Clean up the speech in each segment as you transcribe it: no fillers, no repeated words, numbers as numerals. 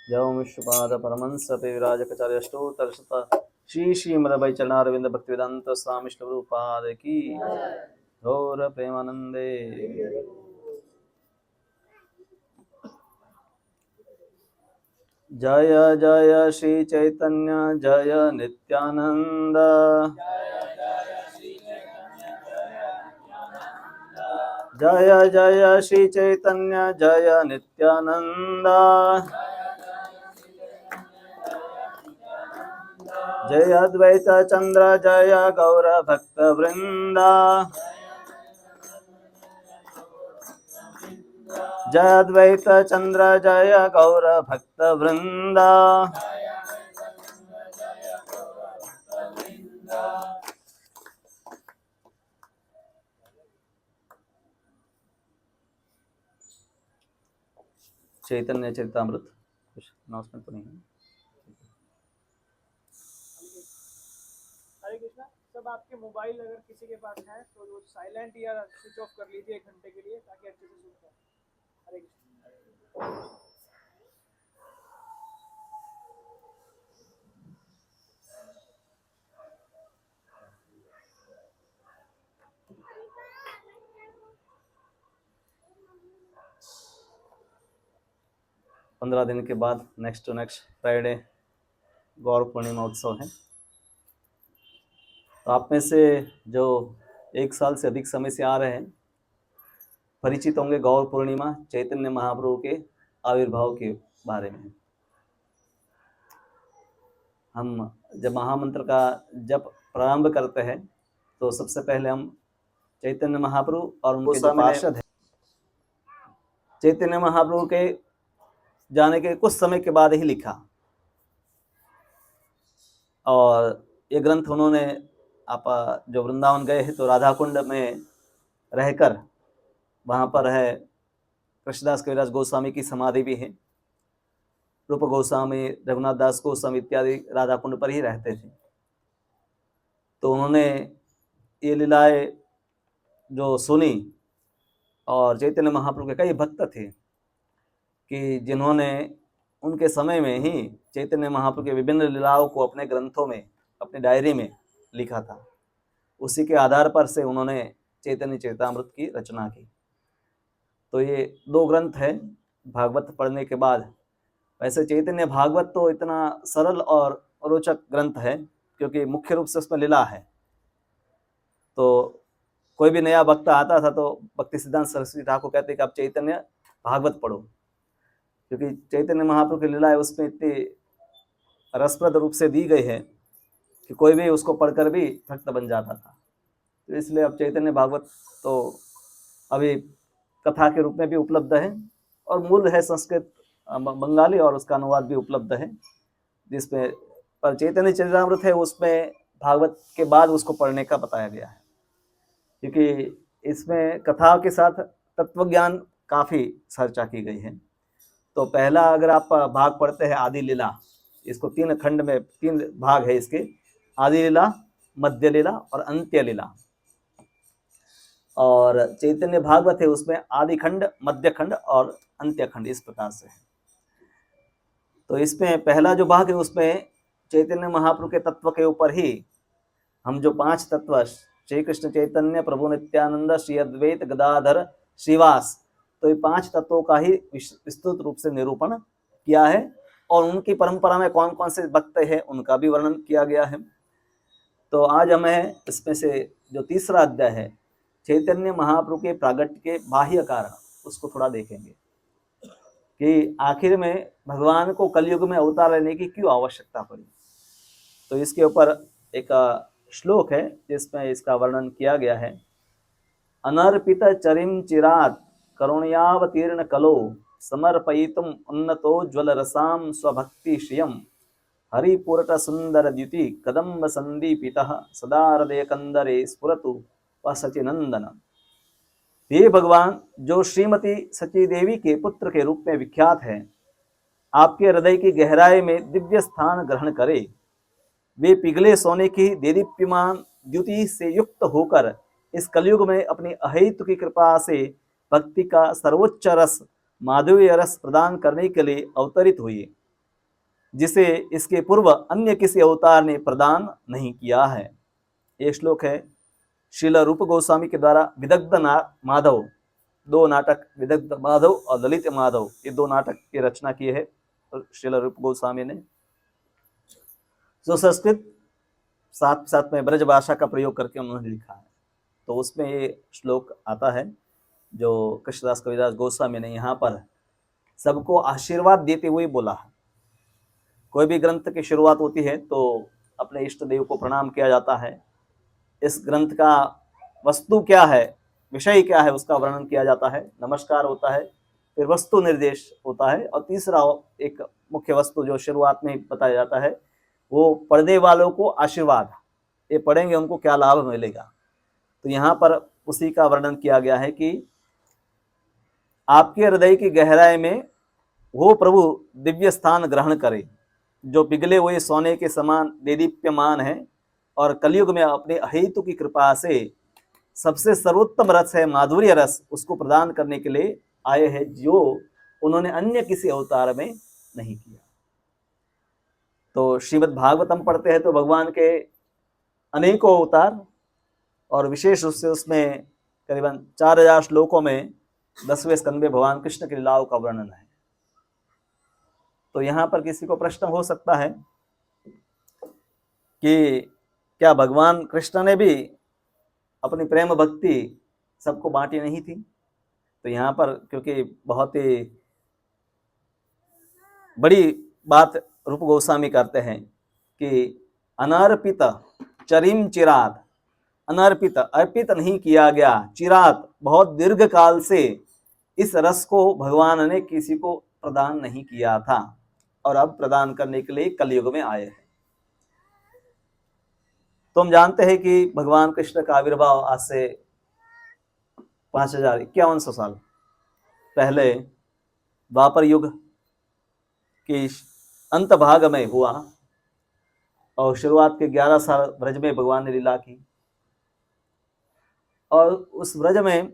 जय विष्णुपाद परमंस पे विराजकाचार्य अष्टोत्तरशत श्री श्रीमद चरणारविंद भक्तिवेदांत स्वामी स्वरूपाद की गौर प्रेमानंदे। जय जय श्री चैतन्य जय नित्यानंद। जय जय श्री चैतन्य जय नित्यानंद। जय अद्वैत चंद्र जय गौर भक्त वृंदा। जय अद्वैत चंद्र जय गौर भक्त वृंदा। चैतन्य चरितामृत कुछ अनाउंसमेंट तो नहीं है। हरे कृष्णा। सब आपके मोबाइल अगर किसी के पास है तो वो साइलेंट या स्विच ऑफ कर लीजिए 1 घंटे के लिए ताकि अच्छे से सुन पाए। हरे कृष्णा। 15 दिन के बाद नेक्स्ट फ्राइडे गौर पूर्णिमा उत्सव है। तो आप में से जो 1 साल से अधिक समय से आ रहे हैं परिचित होंगे गौर पूर्णिमा चैतन्य महाप्रभु के आविर्भाव के बारे में। हम जब महामंत्र का जब प्रारंभ करते हैं तो सबसे पहले हम चैतन्य महाप्रभु और उनके जो पार्षद हैं चैतन्य महाप्रभु के जाने के कुछ समय के बाद ही लिखा। और ये ग्रंथ उन्होंने आप जो वृंदावन गए हैं तो राधा कुंड में रहकर वहाँ पर है कृष्णदास कविराज गोस्वामी की समाधि भी है। रूप गोस्वामी रघुनाथ दास गोस्वामी इत्यादि राधा कुंड पर ही रहते थे। तो उन्होंने ये लीलाएं जो सुनी और चैतन्य महाप्रभु के कई भक्त थे कि जिन्होंने उनके समय में ही चैतन्य महाप्रभु के विभिन्न लीलाओं को अपने ग्रंथों में अपनी डायरी में लिखा था। उसी के आधार पर से उन्होंने चैतन्य चरितामृत की रचना की। तो ये 2 ग्रंथ है भागवत पढ़ने के बाद। वैसे चैतन्य भागवत तो इतना सरल और रोचक ग्रंथ है क्योंकि मुख्य रूप से उसमें लीला है। तो कोई भी नया भक्त आता था तो भक्ति सिद्धांत सरस्वती ठाकुर कहते कि आप चैतन्य भागवत पढ़ो, क्योंकि चैतन्य महाप्रभु की लीला है उसमें इतनी रसप्रद रूप से दी गई है कि कोई भी उसको पढ़कर भी भक्त बन जाता था। तो इसलिए अब चैतन्य भागवत तो अभी कथा के रूप में भी उपलब्ध है और मूल है संस्कृत बंगाली और उसका अनुवाद भी उपलब्ध है, जिसमें पर चैतन्य चरितामृत है उसमें भागवत के बाद उसको पढ़ने का बताया गया है, क्योंकि इसमें कथा के साथ तत्वज्ञान काफ़ी चर्चा की गई है। तो पहला अगर आप भाग पढ़ते हैं आदि लीला, इसको 3 खंड में 3 भाग है इसके, आदि लीला, मध्य लीला और अंत्य लीला। और चैतन्य भागवत है उसमें आदि खंड, मध्य खंड और अंत्य खंड इस प्रकार से है। तो इसमें पहला जो भाग है उसमें चैतन्य महाप्रभु के तत्व के ऊपर ही हम जो 5 तत्व श्री कृष्ण चैतन्य प्रभु नित्यानंद श्री अद्वैत गदाधर श्रीवास, तो ये 5 तत्वों का ही विस्तृत रूप से निरूपण किया है और उनकी परंपरा में कौन कौन से भक्त हैं उनका भी वर्णन किया गया है। तो आज हमें इसमें से जो तीसरा अध्याय है चैतन्य महाप्रभु के प्रागट्य के बाह्य कारण, उसको थोड़ा देखेंगे कि आखिर में भगवान को कलयुग में अवतार लेने की क्यों आवश्यकता पड़ी। तो इसके ऊपर एक श्लोक है जिसमें इसका वर्णन किया गया है। अनर्पित चरिम चिरात करुणयावतीर्ण कलो समर्पयितुम उन्नतोज्वल रसाम स्वभक्ति श्रियम हरिपुरट सुंदर द्युति कदम्ब संदीपितः सदा हृदय कंदरे स्फुरतु व सचिनंदन। ये भगवान जो श्रीमती सची देवी के पुत्र के रूप में विख्यात है, आपके हृदय की गहराई में दिव्य स्थान ग्रहण करे। वे पिघले सोने की देदीप्यमान द्युति से युक्त होकर इस कलयुग में अपनी अहेतु की कृपा से भक्ति का सर्वोच्च रस माधुर्य रस प्रदान करने के लिए अवतरित हुए। जिसे इसके पूर्व अन्य किसी अवतार ने प्रदान नहीं किया है। ये श्लोक है श्रील रूप गोस्वामी के द्वारा विदग्ध माधव, दो नाटक विदग्ध माधव और ललित माधव, ये दो नाटक की रचना की है श्रील रूप गोस्वामी ने, जो संस्कृत साथ साथ में ब्रज भाषा का प्रयोग करके उन्होंने लिखा है। तो उसमें ये श्लोक आता है जो कृष्णदास कविराज गोस्वामी ने यहाँ पर सबको आशीर्वाद देते हुए बोला है। कोई भी ग्रंथ की शुरुआत होती है तो अपने इष्ट देव को प्रणाम किया जाता है, इस ग्रंथ का वस्तु क्या है, विषय क्या है, उसका वर्णन किया जाता है, नमस्कार होता है, फिर वस्तु निर्देश होता है, और तीसरा एक मुख्य वस्तु जो शुरुआत में बताया जाता है वो पढ़ने वालों को आशीर्वाद, ये पढ़ेंगे उनको क्या लाभ मिलेगा। तो यहाँ पर उसी का वर्णन किया गया है कि आपके हृदय की गहराई में वो प्रभु दिव्य स्थान ग्रहण करे जो पिघले हुए सोने के समान देदीप्यमान है, और कलयुग में अपने अहेतु की कृपा से सबसे सर्वोत्तम रस है माधुर्य रस, उसको प्रदान करने के लिए आए हैं जो उन्होंने अन्य किसी अवतार में नहीं किया। तो श्रीमद् भागवतम पढ़ते हैं तो भगवान के अनेकों अवतार, और विशेष रूप से उसमें करीबन 4000 श्लोकों में 10वें स्कंद में भगवान कृष्ण की लीलाओं का वर्णन है। तो यहाँ पर किसी को प्रश्न हो सकता है कि क्या भगवान कृष्ण ने भी अपनी प्रेम भक्ति सबको बांटी नहीं थी? तो यहाँ पर क्योंकि बहुत ही बड़ी बात रूप गोस्वामी करते हैं कि अनर्पित चरिम चिरात, अनर्पित अर्पित नहीं किया गया, चिरात बहुत दीर्घ काल से इस रस को भगवान ने किसी को प्रदान नहीं किया था, और अब प्रदान करने के लिए कलयुग में आए हैं। तो हम जानते हैं कि भगवान कृष्ण का आविर्भाव आज से 5051 साल पहले द्वापर युग की अंत भाग में हुआ, और शुरुआत के 11 साल ब्रज में भगवान ने लीला की, और उस ब्रज में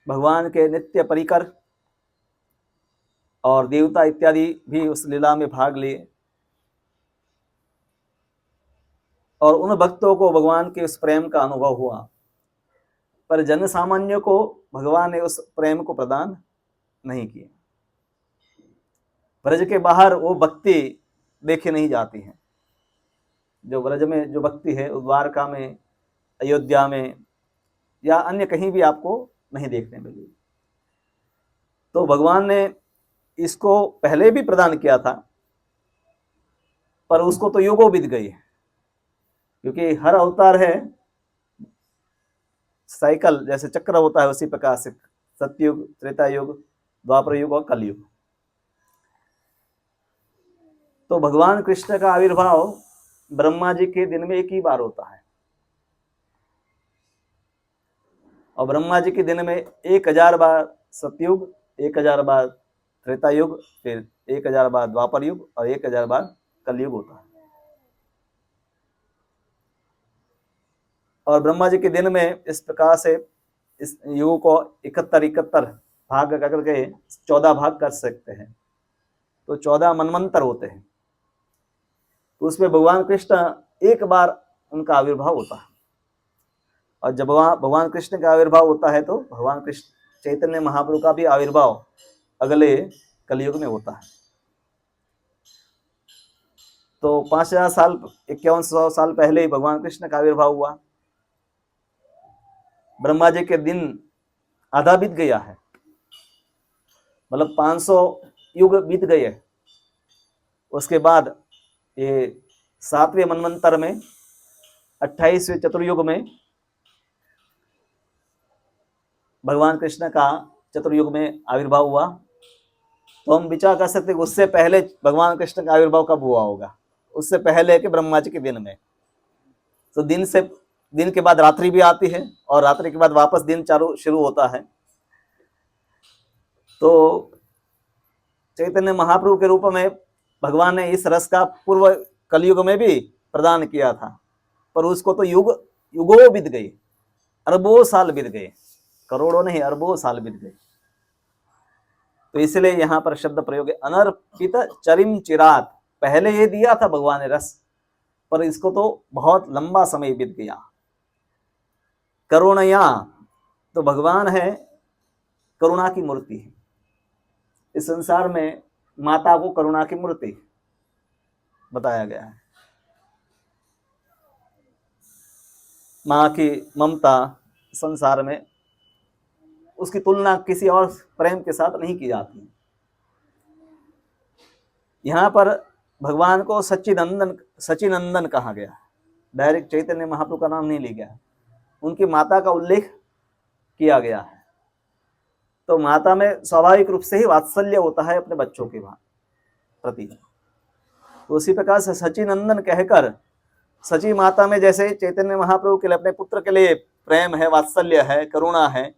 भगवान के नित्य परिकर और देवता इत्यादि भी उस लीला में भाग लिए, और उन भक्तों को भगवान के उस प्रेम का अनुभव हुआ, पर जन सामान्य को भगवान ने उस प्रेम को प्रदान नहीं किया। ब्रज के बाहर वो भक्ति देखे नहीं जाती है, जो ब्रज में जो भक्ति है द्वारका में, अयोध्या में या अन्य कहीं भी आपको नहीं देखने मिली। तो भगवान ने इसको पहले भी प्रदान किया था, पर उसको तो युगों बीत गई, क्योंकि हर अवतार है साइकिल, जैसे चक्र होता है उसी प्रकार से सतयुग, त्रेता युग, द्वापर युग और कलयुग। तो भगवान कृष्ण का आविर्भाव ब्रह्मा जी के दिन में एक ही बार होता है, और ब्रह्मा जी के दिन में 1000 बार सतयुग, 1000 बार त्रेता युग, फिर 1000 बार द्वापर युग और 1000 बार कलयुग होता है। और ब्रह्मा जी के दिन में इस प्रकार से इस युग को 71 भाग करके 14 भाग कर सकते हैं, तो 14 मनवंतर होते हैं। तो उसमें भगवान कृष्ण एक बार उनका आविर्भाव होता है, और जब भगवान कृष्ण का आविर्भाव होता है तो भगवान कृष्ण चैतन्य महाप्रभु का भी आविर्भाव अगले कलयुग में होता है। तो 5000 साल 5100 साल पहले ही भगवान कृष्ण का आविर्भाव हुआ। ब्रह्मा जी के दिन आधा बीत गया है, मतलब 500 युग बीत गए। उसके बाद ये 7वें मनवंतर में 28वें चतुर्युग में भगवान कृष्ण का चतुर्युग में आविर्भाव हुआ। तो हम विचार कर सकते हैं उससे पहले भगवान कृष्ण का आविर्भाव कब हुआ होगा, उससे पहले के ब्रह्मा जी के दिन में। तो दिन के बाद रात्रि भी आती है, और रात्रि के बाद वापस दिन चालू शुरू होता है। तो चैतन्य महाप्रभु के रूप में भगवान ने इस रस का पूर्व कलयुग में भी प्रदान किया था, पर उसको तो युगों बीत गए, अरबों साल बीत गए, करोड़ों नहीं अरबों साल बीत गए। तो इसलिए यहाँ पर शब्द प्रयोग है अनर्पित चरिम चिरात, पहले ये दिया था भगवान ने रस, पर इसको तो बहुत लंबा समय बीत गया। करुणया, तो भगवान है करुणा की मूर्ति है। इस संसार में माता को करुणा की मूर्ति बताया गया है। माँ की ममता संसार में उसकी तुलना किसी और प्रेम के साथ नहीं की जाती। यहाँ पर भगवान को सच्चिनंदन कहा गया। डायरेक्ट चैतन्य महाप्रभु का नाम नहीं लिया गया, उनकी माता का उल्लेख किया गया है। तो माता में स्वाभाविक रूप से ही वात्सल्य होता है अपने बच्चों के प्रति। तो उसी प्रकार से सच्चिनंदन कहकर सची माता में जैसे चैतन्य महाप्रभु के लिए अपने पुत्र के लिए प्रेम है, वात्सल्य है, करुणा है,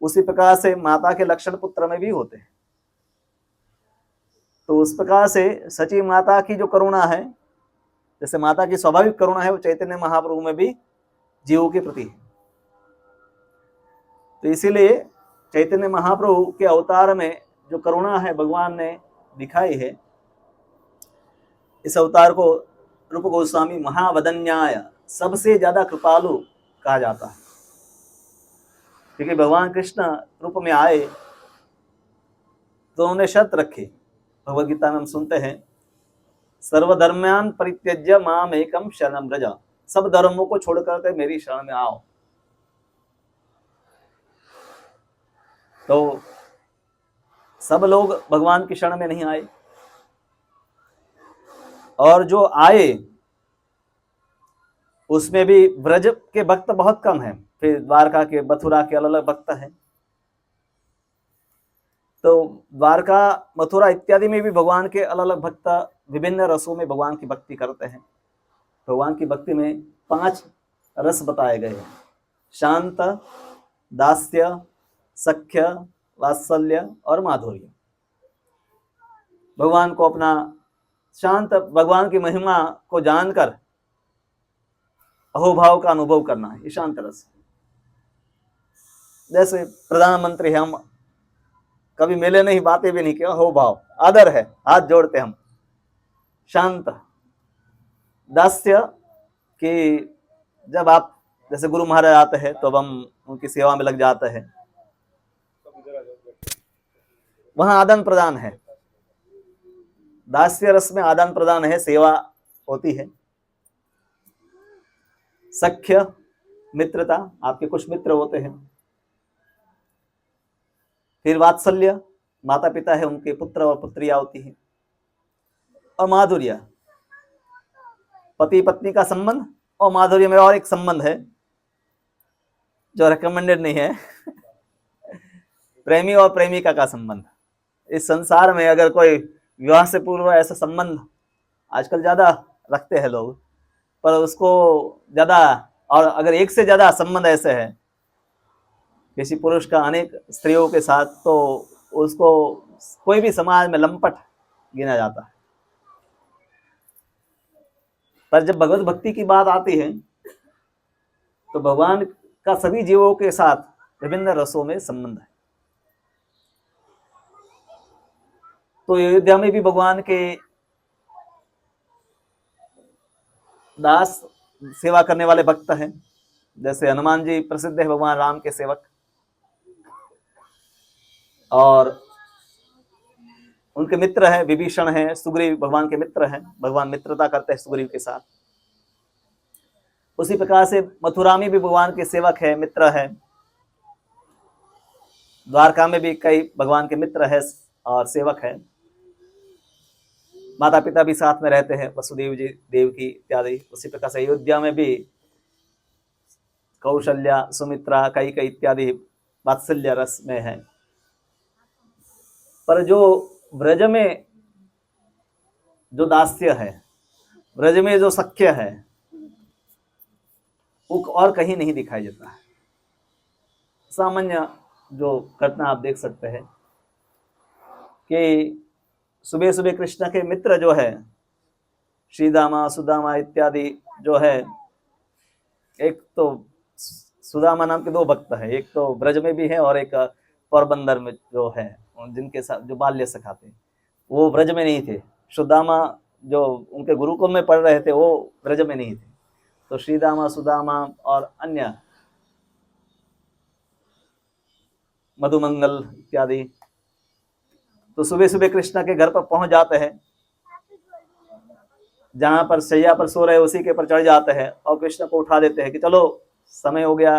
उसी प्रकार से माता के लक्षण पुत्र में भी होते हैं। तो उस प्रकार से सची माता की जो करुणा है, जैसे माता की स्वाभाविक करुणा है, वो चैतन्य महाप्रभु में भी जीवों के प्रति है। तो इसीलिए चैतन्य महाप्रभु के अवतार में जो करुणा है भगवान ने दिखाई है, इस अवतार को रूप गोस्वामी महावदन्याय, सबसे ज्यादा कृपालु कहा जाता है। क्योंकि भगवान कृष्ण रूप में आए तो उन्होंने शर्त रखी। भगवद गीता में हम सुनते हैं, सर्वधर्म्यान परित्यज्य माम एकम शरणं व्रज, सब धर्मों को छोड़कर के मेरी शरण में आओ। तो सब लोग भगवान की शरण में नहीं आए, और जो आए उसमें भी ब्रज के भक्त बहुत कम हैं, फिर द्वारका के, मथुरा के अलग अलग भक्त हैं। तो द्वारका, मथुरा इत्यादि में भी भगवान के अलग अलग भक्त विभिन्न रसों में भगवान की भक्ति करते हैं। भगवान की भक्ति में 5 रस बताए गए हैं: शांत, दास्य, सख्य, वात्सल्य और माधुर्य। भगवान को अपना शांत, भगवान की महिमा को जानकर अहोभाव का अनुभव करना है, ये शांत रस। जैसे प्रधानमंत्री है, हम कभी मिले नहीं, बातें भी नहीं किया, अहोभाव, आदर है, हाथ जोड़ते हम, शांत। दास्य कि जब आप जैसे गुरु महाराज आते हैं तो हम उनकी सेवा में लग जाते हैं, वहां आदान प्रदान है। दास्य रस में आदान प्रदान है, सेवा होती है। सख्य, मित्रता, आपके कुछ मित्र होते हैं। फिर वात्सल्य, माता पिता है, उनके पुत्र और पुत्रियां होती हैं। और माधुर्य, पति पत्नी का संबंध। और माधुर्य में और एक संबंध है जो रिकमेंडेड नहीं है, प्रेमी और प्रेमिका का संबंध। इस संसार में अगर कोई विवाह से पूर्व ऐसा संबंध आजकल ज्यादा रखते हैं लोग, पर उसको ज्यादा, और अगर एक से ज्यादा संबंध ऐसे है किसी पुरुष का अनेक स्त्रियों के साथ, तो उसको कोई भी समाज में लंपट गिना जाता है। पर जब भगवत भक्ति की बात आती है तो भगवान का सभी जीवों के साथ विभिन्न रसों में संबंध है। तो अयोध्या में भी भगवान के दास, सेवा करने वाले भक्त हैं। जैसे हनुमान जी प्रसिद्ध है भगवान राम के सेवक, और उनके मित्र हैं, विभीषण हैं, सुग्रीव भगवान के मित्र हैं, भगवान मित्रता करते हैं सुग्रीव के साथ। उसी प्रकार से मथुरा में भी भगवान के सेवक है, मित्र है। द्वारका में भी कई भगवान के मित्र है और सेवक है। माता पिता भी साथ में रहते हैं, वसुदेव जी, देवकी इत्यादि। उसी प्रकार से अयोध्या में भी कौशल्या, सुमित्रा, कैकेयी इत्यादि वात्सल्य रस में है। पर जो ब्रज में जो दास्य है, ब्रज में जो सख्य है, वो और कहीं नहीं दिखाई देता है। सामान्य जो घटना आप देख सकते हैं कि सुबह सुबह कृष्ण के मित्र जो है, श्रीदामा, सुदामा इत्यादि जो है, एक तो सुदामा नाम के 2 भक्त हैं, एक तो ब्रज में भी है और एक पोरबंदर में जो है, जिनके साथ जो बाल्य सखा थे, वो ब्रज में नहीं थे। सुदामा जो उनके गुरुकुल में पढ़ रहे थे वो ब्रज में नहीं थे। तो श्रीदामा, सुदामा और अन्य मधुमंगल इत्यादि तो सुबह सुबह कृष्ण के घर पर पहुंच जाते हैं, जहां पर शैया पर सो रहे उसी के पर चढ़ जाते हैं और कृष्ण को उठा देते हैं कि चलो समय हो गया।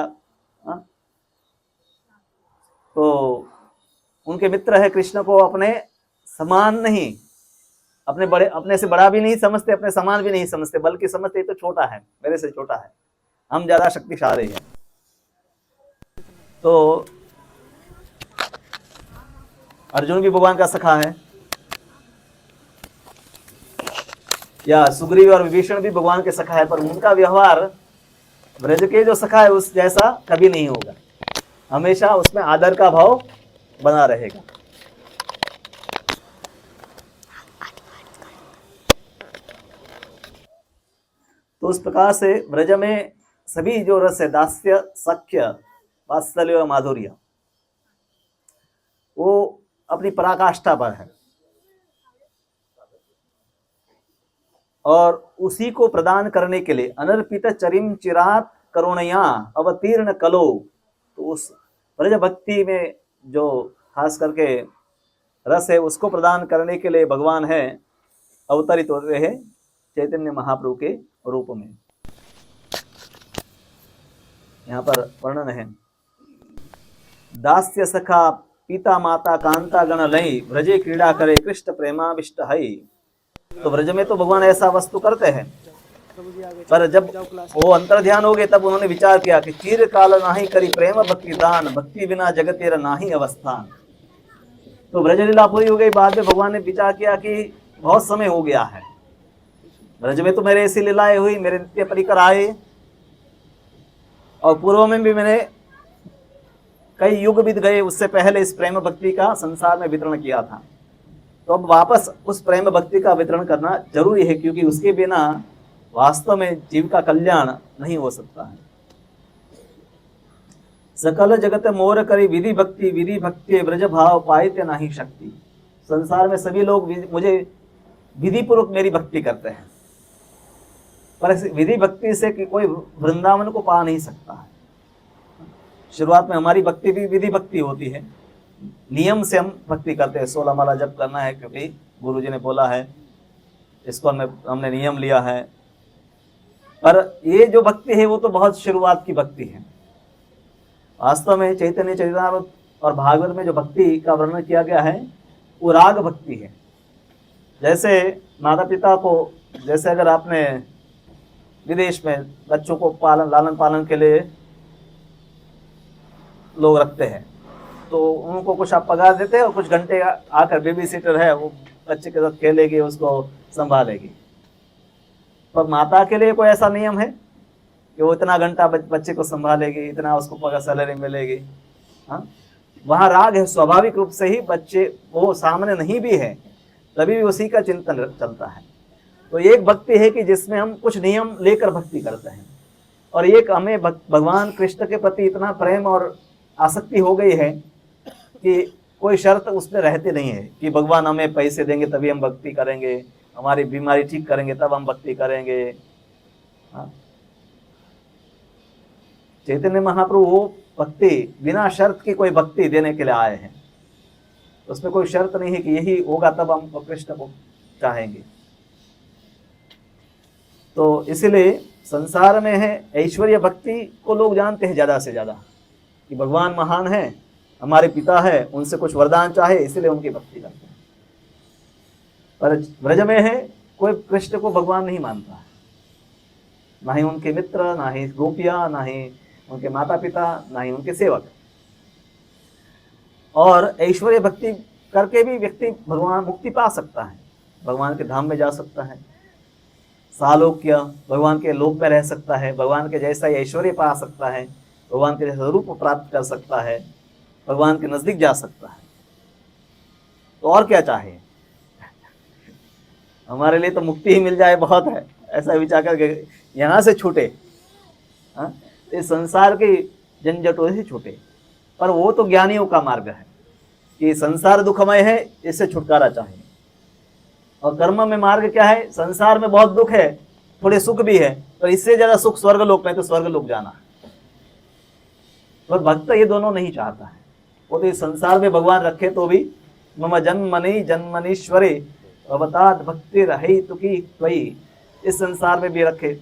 हा? तो उनके मित्र है, कृष्ण को अपने समान नहीं, अपने बड़े, अपने से बड़ा भी नहीं समझते, अपने समान भी नहीं समझते, बल्कि समझते तो छोटा है, मेरे से छोटा है, हम ज्यादा शक्तिशाली हैं। तो अर्जुन भी भगवान का सखा है, या सुग्रीव और विभीषण भी भगवान के सखा है, पर उनका व्यवहार ब्रज के जो सखा है उस जैसा कभी नहीं होगा, हमेशा उसमें आदर का भाव बना रहेगा। तो उस प्रकार से ब्रज में सभी जो रस है, दास्य, सख्य, वात्सल्य और माधुर्य, वो अपनी पराकाष्ठा पर है और उसी को प्रदान करने के लिए अनर्पित चरिम चिरात करुणया अवतीर्ण कलो, तो उस ब्रज भक्ति में जो खास करके रस है उसको प्रदान करने के लिए भगवान है अवतरित होते हैं चैतन्य महाप्रभु के रूप में। यहाँ पर वर्णन है, दास्य सखा पिता माता कांता गण लई ब्रजे क्रीड़ा करे कृष्ण प्रेमाविष्ट हई। तो ब्रज में तो भगवान ऐसा वस्तु करते हैं, पर जब वो अंतर ध्यान हो गए तब उन्होंने विचार किया कि चिर काल नाही करी प्रेम भक्ति दान, भक्ति बिना जगतेर नाही अवस्थान। तो ब्रज लीला पूरी हो गई, बाद में भगवान ने विचार किया कि बहुत समय हो गया है, ब्रज में तो मेरे ऐसी लीलाएं हुई, मेरे नित्य परिकर आए और पूर्व में भी मैंने कई युग बीत गए, उससे पहले इस प्रेम भक्ति का संसार में वितरण किया था। तो अब वापस उस प्रेम भक्ति का वितरण करना जरूरी है, क्योंकि उसके बिना वास्तव में जीव का कल्याण नहीं हो सकता है। सकल जगत मोर करी विधि भक्ति ब्रज भाव पाइते नहीं शक्ति। संसार में सभी लोग मुझे विधि पूर्वक मेरी भक्ति करते हैं, पर इस विधि भक्ति से कि कोई वृंदावन को पा नहीं सकता है। शुरुआत में हमारी भक्ति भी विधि भक्ति होती है, नियम से हम भक्ति करते हैं, 16 माला जप करना है क्योंकि गुरुजी ने बोला है, इसको हमने नियम लिया है। पर ये जो भक्ति है वो तो बहुत शुरुआत की भक्ति है। वास्तव में चैतन्य चरितामृत और भागवत में जो भक्ति का वर्णन किया गया है वो राग भक्ति है। जैसे माता पिता को, जैसे अगर आपने विदेश में बच्चों को लालन पालन के लिए लोग रखते हैं, तो उनको कुछ आप पगार देते हैं और कुछ घंटे आकर बेबी सीटर है वो बच्चे के साथ खेलेगी, उसको संभालेगी। पर माता के लिए कोई ऐसा नियम है कि वो इतना घंटा बच्चे को संभालेगी, इतना उसको पगार सैलरी मिलेगी? हाँ, वहाँ राग है, स्वाभाविक रूप से ही बच्चे वो सामने नहीं भी है तभी भी उसी का चिंतन चलता है। तो एक भक्ति है कि जिसमें हम कुछ नियम लेकर भक्ति करते हैं, और एक हमें भगवान कृष्ण के प्रति इतना प्रेम और आसक्ति हो गई है कि कोई शर्त उसमें रहती नहीं है कि भगवान हमें पैसे देंगे तभी हम भक्ति करेंगे, हमारी बीमारी ठीक करेंगे तब हम भक्ति करेंगे। हाँ? चैतन्य महाप्रभु वो भक्ति बिना शर्त की कोई भक्ति देने के लिए आए हैं, उसमें कोई शर्त नहीं है कि यही होगा तब हम कृष्ण को चाहेंगे। तो इसीलिए संसार में है ऐश्वर्य भक्ति को लोग जानते हैं ज़्यादा से ज़्यादा कि भगवान महान है, हमारे पिता है, उनसे कुछ वरदान चाहे, इसीलिए उनकी भक्ति करते हैं। पर ब्रज में है कोई कृष्ण को भगवान नहीं मानता है, ना ही उनके मित्र, ना ही गोपियाँ, ना ही उनके माता पिता, ना ही उनके सेवक। और ऐश्वर्य भक्ति करके भी व्यक्ति भगवान मुक्ति पा सकता है, भगवान के धाम में जा सकता है, सालोक्य भगवान के लोक में रह सकता है, भगवान के जैसा ऐश्वर्य पा सकता है, भगवान के जैसा रूप प्राप्त कर सकता है, भगवान के नजदीक जा सकता है। तो और क्या चाहिए? हमारे लिए तो मुक्ति ही मिल जाए बहुत है, ऐसा विचार करके यहाँ से छूटे, हाँ, इस संसार की झंझटों से छूटे। पर वो तो ज्ञानियों का मार्ग है कि संसार दुखमय है, इससे छुटकारा चाहिए। और कर्म में मार्ग क्या है? संसार में बहुत दुख है, थोड़े सुख भी है, पर इससे ज्यादा सुख स्वर्ग लोक में, तो स्वर्ग लोक जाना है। पर भक्त ये दोनों नहीं चाहता है। वो तो इस संसार में भगवान रखे तो भी मम जन्मनि जन्मनीश्वरे भवतात भक्ति रही तुकी त्वयि, इस संसार में भी रखे,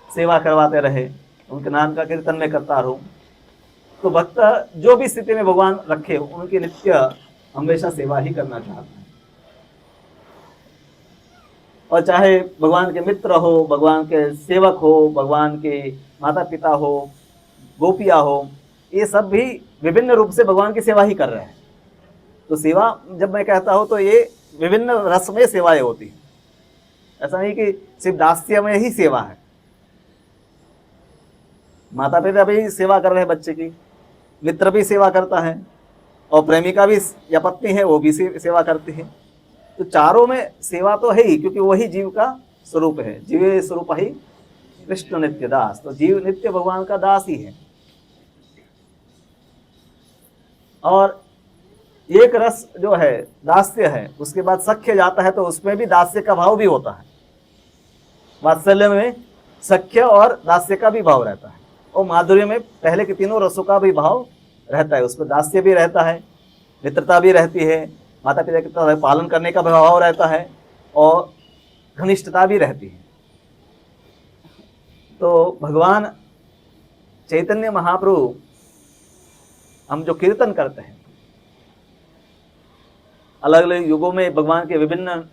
सेवा करवाते रहे, उनके नाम का कीर्तन में करता रहूं। तो भक्त जो भी स्थिति में भगवान रखे उनकी नित्य हमेशा सेवा ही करना चाहता है। और चाहे भगवान के मित्र हो, भगवान के सेवक हो, भगवान के माता पिता हो, गोपियां हो, ये सब भी विभिन्न रूप से भगवान की सेवा ही कर रहे हैं। तो सेवा जब मैं कहता हूं तो ये विभिन्न रस में सेवाएं होती हैं। ऐसा नहीं कि सिर्फ दास्य में ही सेवा है। माता पिता भी सेवा कर रहे हैं बच्चे की, मित्र भी सेवा करता है, और प्रेमिका भी या पत्नी है वो भी सेवा करती है। तो चारों में सेवा तो है ही, क्योंकि वही जीव का स्वरूप है। जीव स्वरूप ही कृष्ण नित्य दास, तो जीव नित्य भगवान का दास ही है। और एक रस जो है दास्य है, उसके बाद सख्य जाता है तो उसमें भी दास्य का भाव भी होता है। वात्सल्य में सख्य और दास्य का भी भाव रहता है, और माधुर्य में पहले के तीनों रसों का भी भाव रहता है। उसमें दास्य भी रहता है, मित्रता भी रहती है, माता पिता की तरह पालन करने का भाव रहता है, और घनिष्ठता भी रहती है। तो भगवान चैतन्य महाप्रभु, हम जो कीर्तन करते हैं, अलग अलग युगों में भगवान के विभिन्न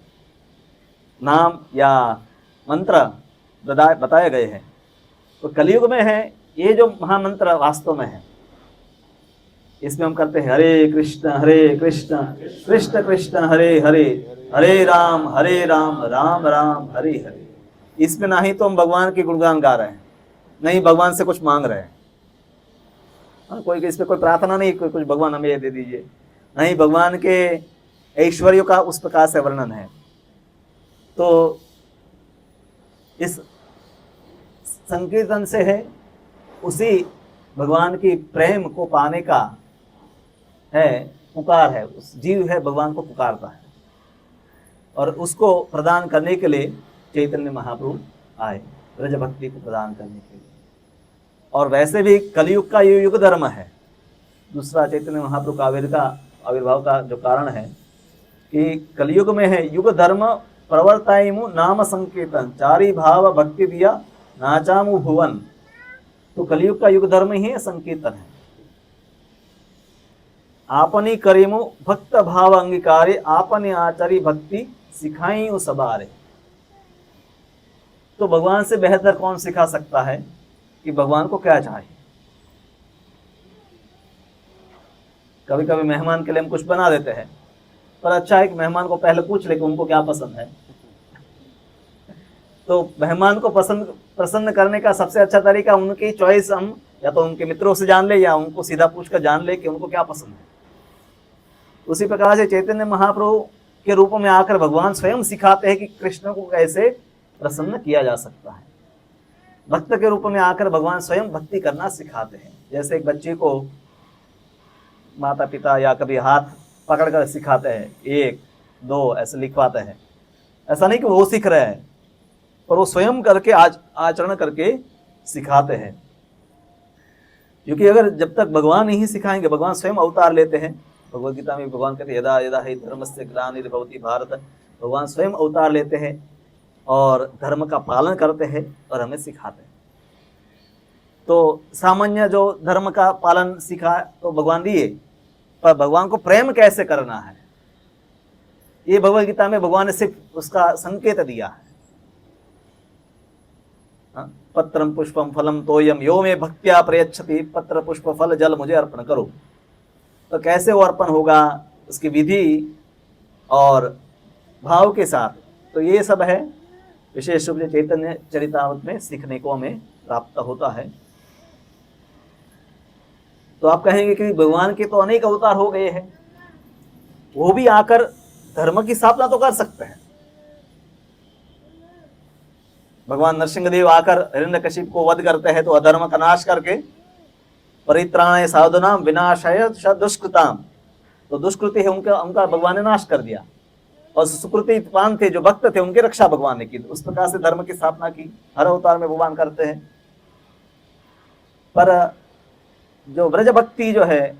नाम या मंत्र बताए गए हैं। तो कलयुग में है ये जो महामंत्र वास्तव में है, इसमें हम करते हैं हरे कृष्ण कृष्ण कृष्ण हरे हरे, हरे राम राम राम हरे हरे। इसमें ना ही तो हम भगवान के गुणगान गा रहे हैं, नहीं भगवान से कुछ मांग रहे हैं। कोई इस पे कोई प्रार्थना नहीं, कोई कुछ भगवान हमें ये दे दीजिए, नहीं, भगवान के ऐश्वर्यों का उस प्रकार से वर्णन है। तो इस संकीर्तन से है उसी भगवान की प्रेम को पाने का है पुकार है। उस जीव है भगवान को पुकारता है, और उसको प्रदान करने के लिए चैतन्य महाप्रभु आए, ब्रज भक्ति को प्रदान करने के लिए। और वैसे भी कलयुग का ये युग धर्म है। दूसरा चैतन्य महाप्रभु का आविर्भाव का जो कारण है कि कलयुग में है युग धर्म प्रवर्ताइमु नाम संकीर्तन, चारी भाव भक्ति दिया नाचामु भुवन। तो कलयुग का युग धर्म ही संकीर्तन है। आपनी करीमु भक्त भाव अंगीकारे, आपने आचारी भक्ति सिखाई सबारे। तो भगवान से बेहतर कौन सिखा सकता है कि भगवान को क्या चाहिए। कभी कभी मेहमान के लिए हम कुछ बना देते हैं, पर अच्छा है कि मेहमान को पहले पूछ ले कि उनको क्या पसंद है। तो मेहमान को प्रसन्न करने का सबसे अच्छा तरीका उनकी चॉइस हम या तो उनके मित्रों से जान ले, या उनको सीधा पूछकर जान ले कि उनको क्या पसंद है। उसी प्रकार से चैतन्य महाप्रभु के रूप में आकर भगवान स्वयं सिखाते हैं कि कृष्ण को कैसे प्रसन्न किया जा सकता है। भक्त के रूप में आकर भगवान स्वयं भक्ति करना सिखाते हैं। जैसे एक बच्चे को माता पिता या कभी हाथ पकड़कर सिखाते हैं, 1 2 ऐसे लिखवाते हैं। ऐसा नहीं कि वो सीख रहे हैं, पर वो स्वयं करके आचरण करके सिखाते हैं। क्योंकि अगर जब तक भगवान नहीं सिखाएंगे, भगवान स्वयं अवतार लेते हैं। भगवद गीता में भगवान कहते हैं यदा यदा हि धर्मस्य ग्लानिर्भवति भारत। भगवान स्वयं अवतार लेते हैं और धर्म का पालन करते हैं और हमें सिखाते हैं। तो सामान्य जो धर्म का पालन सिखा तो भगवान दिए, पर भगवान को प्रेम कैसे करना है ये भगवद गीता में भगवान ने सिर्फ उसका संकेत दिया है। पत्रम पुष्पम फलम तोयम यो में भक्त्या प्रयच्छति, पत्र पुष्प फल जल मुझे अर्पण करो। तो कैसे वो अर्पण होगा, उसकी विधि और भाव के साथ, तो ये सब है विशेष रूप से चैतन्य चरितामृत में सीखने को हमें प्राप्त होता है। तो आप कहेंगे कि भगवान के तो अनेक अवतार हो गए हैं, वो भी आकर धर्म की स्थापना तो कर सकते हैं। भगवान नरसिंहदेव आकर हिरण्यकशिप को वध करते हैं तो अधर्म का नाश करके परित्राणाय साधुनाम विनाशाय दुष्कृताम, तो दुष्कृति है उनका भगवान ने नाश कर दिया। और सुकृतिवान थे, जो भक्त थे, उनकी रक्षा भगवान ने की। उस प्रकार से धर्म की स्थापना की, हर अवतार में भगवान करते हैं। पर जो ब्रज भक्ति जो है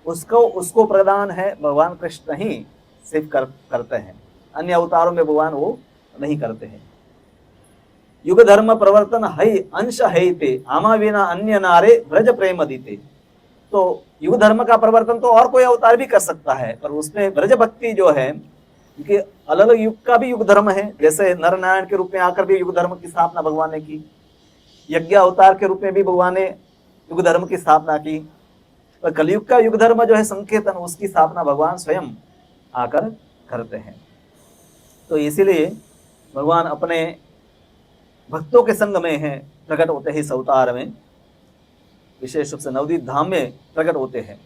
उसको प्रदान है भगवान कृष्ण ही सिर्फ करते हैं, अन्य अवतारों में भगवान वो नहीं करते हैं। युग धर्म प्रवर्तन है अंश है ते आमा विना अन्य नारे ब्रज प्रेम दीते। तो युग धर्म का प्रवर्तन तो और कोई अवतार भी कर सकता है, पर उसमें ब्रज भक्ति जो है, क्योंकि अलग अलग युग का भी युग धर्म है। जैसे नर नारायण के रूप में आकर भी युग धर्म की स्थापना भगवान ने की, यज्ञ अवतार के रूप में भी भगवान ने युग धर्म की स्थापना की। पर कलयुग का युग धर्म जो है संकेतन, उसकी स्थापना भगवान स्वयं आकर करते हैं। तो इसीलिए भगवान अपने भक्तों के संग में है प्रकट होते हैं इस अवतार में, विशेष रूप से नवदीप धाम में प्रकट होते हैं।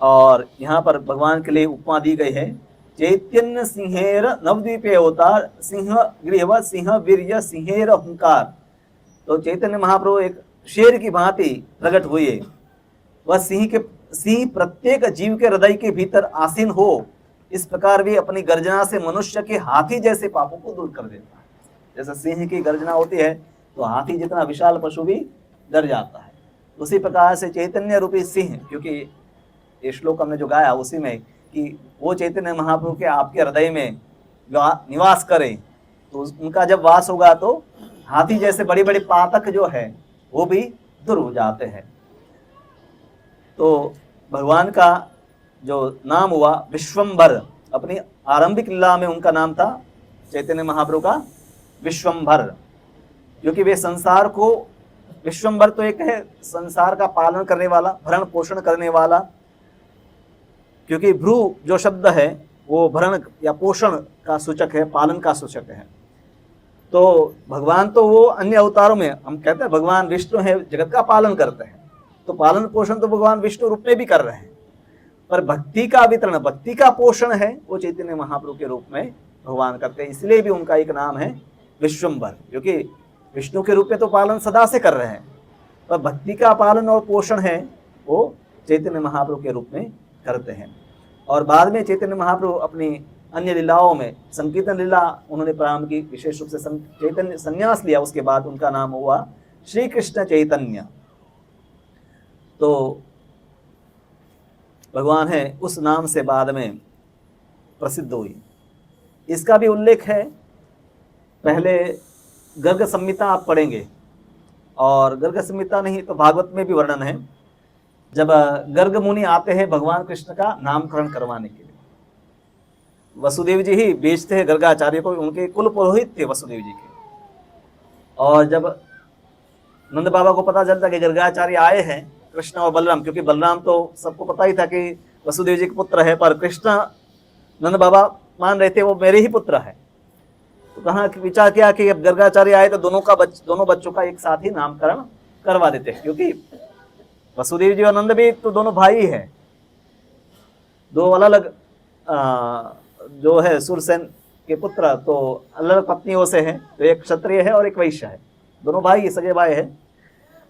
और यहाँ पर भगवान के लिए उपमा दी गई है, चैतन्य सिंहेर नवद्वीपे अवतार सिंह गृहव सिंह वीर्य सिंहेर हुंकार। तो चैतन्य महाप्रभु एक शेर की भांति प्रकट हुए। वह सिंह प्रत्येक जीव के हृदय के भीतर आसीन हो, इस प्रकार भी अपनी गर्जना से मनुष्य के हाथी जैसे पापों को दूर कर देता है। जैसे सिंह की गर्जना होती है तो हाथी जितना विशाल पशु भी डर जाता है, उसी प्रकार से चैतन्य रूपी सिंह, क्योंकि ये श्लोक हमने जो गाया उसी में कि वो चैतन्य महाप्रभु के आपके हृदय में निवास करे, तो उनका जब वास होगा तो हाथी जैसे बड़ी बड़ी पातक जो है वो भी दूर हो जाते हैं। तो भगवान का जो नाम हुआ विश्वम्भर, अपनी आरंभिक लीला में उनका नाम था चैतन्य महाप्रभु का विश्वम्भर, क्योंकि वे संसार को, विश्वम्भर तो एक है संसार का पालन करने वाला, भरण पोषण करने वाला, क्योंकि भ्रू जो शब्द है वो भरण या पोषण का सूचक है, पालन का सूचक है। तो भगवान तो वो अन्य अवतारों में हम कहते हैं भगवान विष्णु है, जगत का पालन करते हैं, तो पालन पोषण तो भगवान विष्णु रूप में भी कर रहे हैं, पर भक्ति का वितरण, भक्ति का पोषण है वो चैतन्य महाप्रभु के रूप में भगवान करते हैं। इसलिए भी उनका एक नाम है विश्वम्भर, क्योंकि विष्णु के रूप में तो पालन सदा से कर रहे हैं, पर भक्ति का पालन और पोषण है वो चैतन्य महाप्रभु के रूप में करते हैं। और बाद में चैतन्य महाप्रभु अपनी अन्य लीलाओं में संकीर्तन लीला उन्होंने प्रारंभ की, विशेष रूप से चैतन्य संन्यास लिया, उसके बाद उनका नाम हुआ श्री कृष्ण चैतन्य। तो भगवान है उस नाम से बाद में प्रसिद्ध हुई। इसका भी उल्लेख है, पहले गर्ग संहिता आप पढ़ेंगे, और गर्ग संहिता नहीं तो भागवत में भी वर्णन है, जब गर्ग मुनि आते हैं भगवान कृष्ण का नामकरण करवाने के लिए। वसुदेव जी ही भेजते हैं गर्गाचार्य को, उनके कुल पुरोहित थे वसुदेव जी के। और जब नंद बाबा को पता चलता कि गर्गाचार्य आए हैं कृष्ण और बलराम, क्योंकि बलराम तो सबको पता ही था कि वसुदेव जी के पुत्र है, पर कृष्ण नंद बाबा मान रहे थे वो मेरे ही पुत्र है। तो कहाँ विचार किया कि अब गर्गाचार्य आए तो दोनों बच्चों का एक साथ ही नामकरण करवा देते हैं, क्योंकि वसुदेव जी और नंद भी तो दोनों भाई हैं, दो अलग अलग जो है सुरसेन के पुत्र, तो अलग पत्नियों से हैं, तो एक क्षत्रिय है और एक वैश्य है, दोनों भाई सगे भाई है।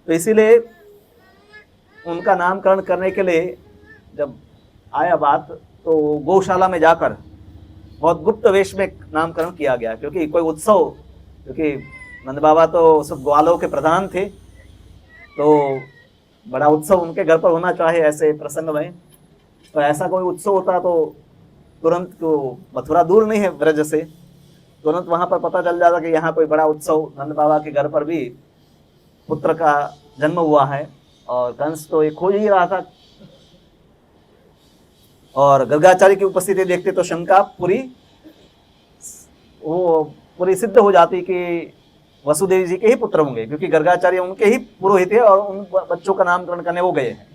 तो इसीलिए उनका नामकरण करने के लिए जब आया बात, तो गौशाला में जाकर बहुत गुप्त वेश में नामकरण किया गया, क्योंकि कोई उत्सव, क्योंकि नंद बाबा तो सब ग्वालों के प्रधान थे, तो बड़ा उत्सव उनके घर पर होना चाहिए ऐसे प्रसंग में। तो ऐसा कोई उत्सव होता तो तुरंत, को मथुरा दूर नहीं है ब्रज से, तुरंत वहां पर पता चल जाता कि यहाँ कोई बड़ा उत्सव, नंद बाबा के घर पर भी पुत्र का जन्म हुआ है। और कंस तो ये खोज ही रहा था, और गर्गाचार्य की उपस्थिति देखते तो शंका पूरी सिद्ध हो जाती कि वसुदेव जी के ही पुत्र होंगे, क्योंकि गर्गाचार्य उनके ही पुरोहित है और उन बच्चों का नामकरण करने वो गए हैं।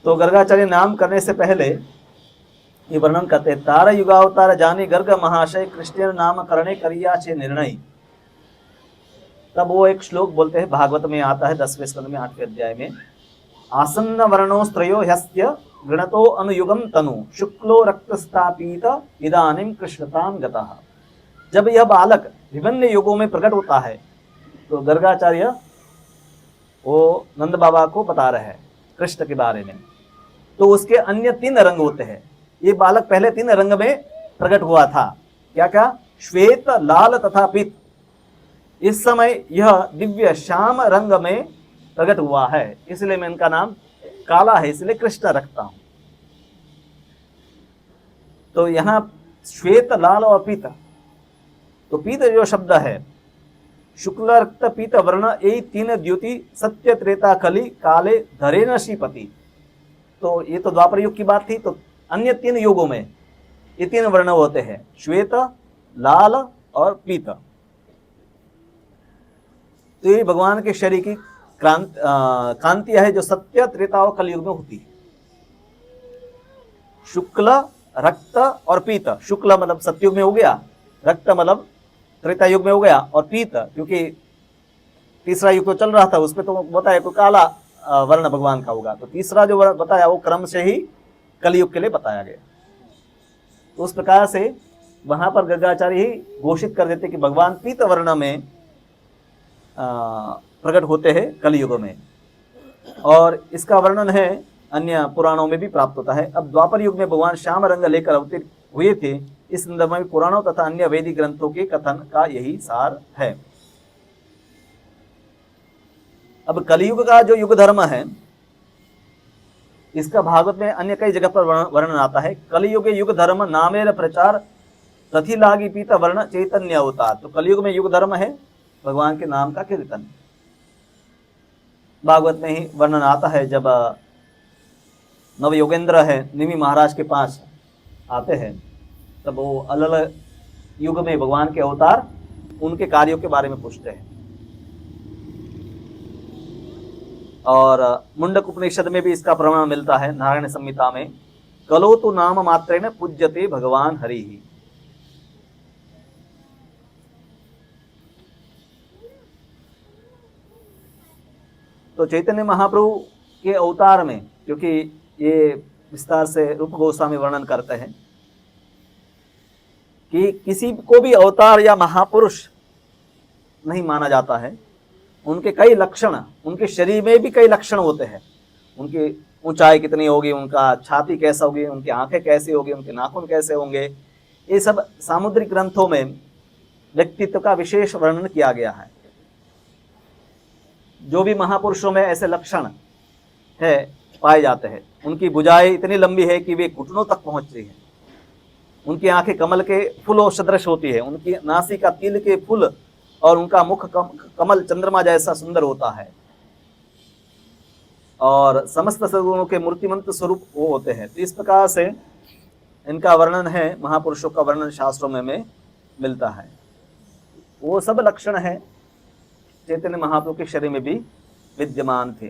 तो गर्गाचार्य नाम करने से पहले ये वर्णन करते हैं, तार युगावतार जानी गर्ग महाशय कृष्ण नाम करने करिया छे निर्णय। तब वो एक श्लोक बोलते हैं, भागवत में आता है 10वें स्कंद में 8वें अध्याय में, आसन्न वर्णोस्त्रयो ह्यस्य गृणतो अनुयुगम तनु शुक्लो रक्तस्तापीत इदानीं कृष्णतां गतः। जब यह बालक विभिन्न युगों में प्रकट होता है, तो गर्गाचार्य वो नंद बाबा को बता रहे हैं कृष्ण के बारे में। तो उसके अन्य 3 रंग होते हैं, ये बालक पहले 3 रंग में प्रकट हुआ था। क्या क्या? श्वेत, लाल तथा पीत। इस समय यह दिव्य श्याम रंग में प्रकट हुआ है, इसलिए मैं इनका नाम काला है, इसलिए कृष्ण रखता हूं। तो यहां श्वेत, लाल और पीत, तो पीत जो शब्द है, शुक्ल, रक्त, पीत वर्ण, यही 3 द्युति सत्य, त्रेता, कली काले धरे न श्रीपति। तो ये तो द्वापर युग की बात थी। तो अन्य 3 युगों में ये 3 वर्ण होते हैं, श्वेत, लाल और पीत। तो ये भगवान के शरीर की कांति है जो सत्य, त्रेता और कलयुग में होती है। शुक्ल, रक्त और पीत। शुक्ल मतलब सतयुग में हो गया, रक्त मतलब त्रेता युग में हो गया, और पीत क्योंकि तीसरा युग तो चल रहा था, उसमें तो बताया को काला वर्ण भगवान का होगा। तो तीसरा जो वर्ण बताया वो क्रम से ही कलयुग के लिए बताया गया। तो उस प्रकार से वहां पर गर्गाचार्य ही घोषित कर देते कि भगवान पीत वर्ण में प्रकट होते हैं कलयुग में, और इसका वर्णन है अन्य पुराणों में भी प्राप्त होता है। अब द्वापर युग में भगवान श्याम रंग लेकर अवतरित हुए थे, इस संदर्भ में पुराणों तथा अन्य वैदिक ग्रंथों के कथन का यही सार है। अब कलयुग का जो युग धर्म है, इसका भागवत में अन्य कई जगह पर वर्णन आता है। कलयुग युग धर्म नामेर प्रचार तथि लागी पीत वर्ण चैतन्य अवतार। तो कलयुग में युग धर्म है भगवान के नाम का कीर्तन। भागवत में ही वर्णन आता है, जब नव योगेंद्र है निमि महाराज के पास आते हैं, तब वो अलग अलग युग में भगवान के अवतार, उनके कार्यों के बारे में पूछते हैं। और मुंडक उपनिषद में भी इसका प्रमाण मिलता है, नारायण संहिता में, कलो तो नाम मात्रेण पूज्यते भगवान हरि ही। तो चैतन्य महाप्रभु के अवतार में, क्योंकि ये विस्तार से रूप गोस्वामी वर्णन करते हैं कि किसी को भी अवतार या महापुरुष नहीं माना जाता है। उनके कई लक्षण, उनके शरीर में भी कई लक्षण होते हैं। उनकी ऊंचाई कितनी होगी, उनका छाती कैसा होगी, उनकी आंखें कैसी होगी, उनके नाखून कैसे होंगे, ये सब सामुद्रिक ग्रंथों में व्यक्तित्व का विशेष वर्णन किया गया है। जो भी महापुरुषों में ऐसे लक्षण है पाए जाते हैं, उनकी भुजाएं इतनी लंबी है कि वे घुटनों तक पहुंचती है, उनकी आंखें कमल के फूलों सदृश होती है, उनकी नासिका तिल के फूल और उनका मुख कमल चंद्रमा जैसा सुंदर होता है, और समस्त सद्गुणों के मूर्तिमंत स्वरूप वो होते हैं। तो इस प्रकार से इनका वर्णन है, महापुरुषों का वर्णन शास्त्रों में मिलता है। वो सब लक्षण है चैतन्य महाप्रभु के शरीर में भी विद्यमान थे।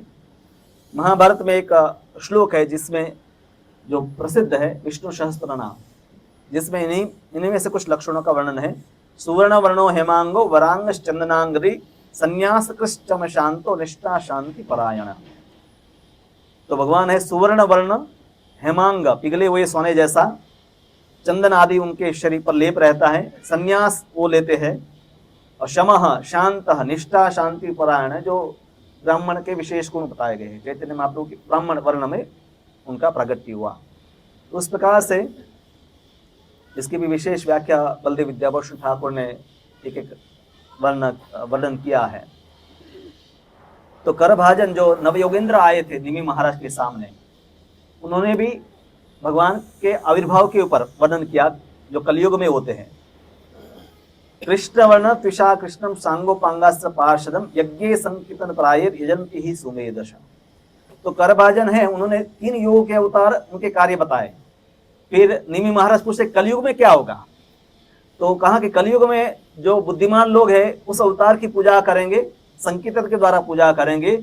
महाभारत में एक श्लोक है जिसमें जो प्रसिद्ध है विष्णु सहस्त्र नाम, जिसमें इन्हीं में से कुछ लक्षणों का वर्णन है। सुवर्ण वर्णो हेमांगो वरांग चंदनांगरी संन्यास कृष्टम शांतो निष्ठा शांति परायण। तो भगवान है सुवर्ण वर्ण, हेमांग पिघले हुए सोने जैसा, चंदन आदि उनके शरीर पर लेप रहता है, संन्यास वो लेते हैं, और शमः शांत निष्ठा शांति परायण, जो ब्राह्मण के विशेष गुण बताए गए हैं। चैतन्य महाप्रभु के ब्राह्मण वर्ण में उनका प्रगति हुआ। तो उस प्रकार से इसकी भी विशेष व्याख्या बलदेव विद्याभूषण ठाकुर ने एक एक वर्णन किया है। तो करभाजन जो नवयोगेंद्र आए थे निमि महाराज के सामने, उन्होंने भी भगवान के आविर्भाव के ऊपर वर्णन किया जो कलयुग में होते हैं। कृष्ण वर्ण त्विषा कृष्णम सांगोपांगास्त्र पार्षदम यज्ञे संकीर्तन प्रायर यजंति ही सुमेधश। तो करभाजन है, उन्होंने 3 युगों के अवतार, उनके कार्य बताए। फिर निमि महाराज पूछे कलयुग में क्या होगा, तो कहा कि कलयुग में जो बुद्धिमान लोग हैं उस अवतार की पूजा करेंगे, संकीर्तन के द्वारा पूजा करेंगे,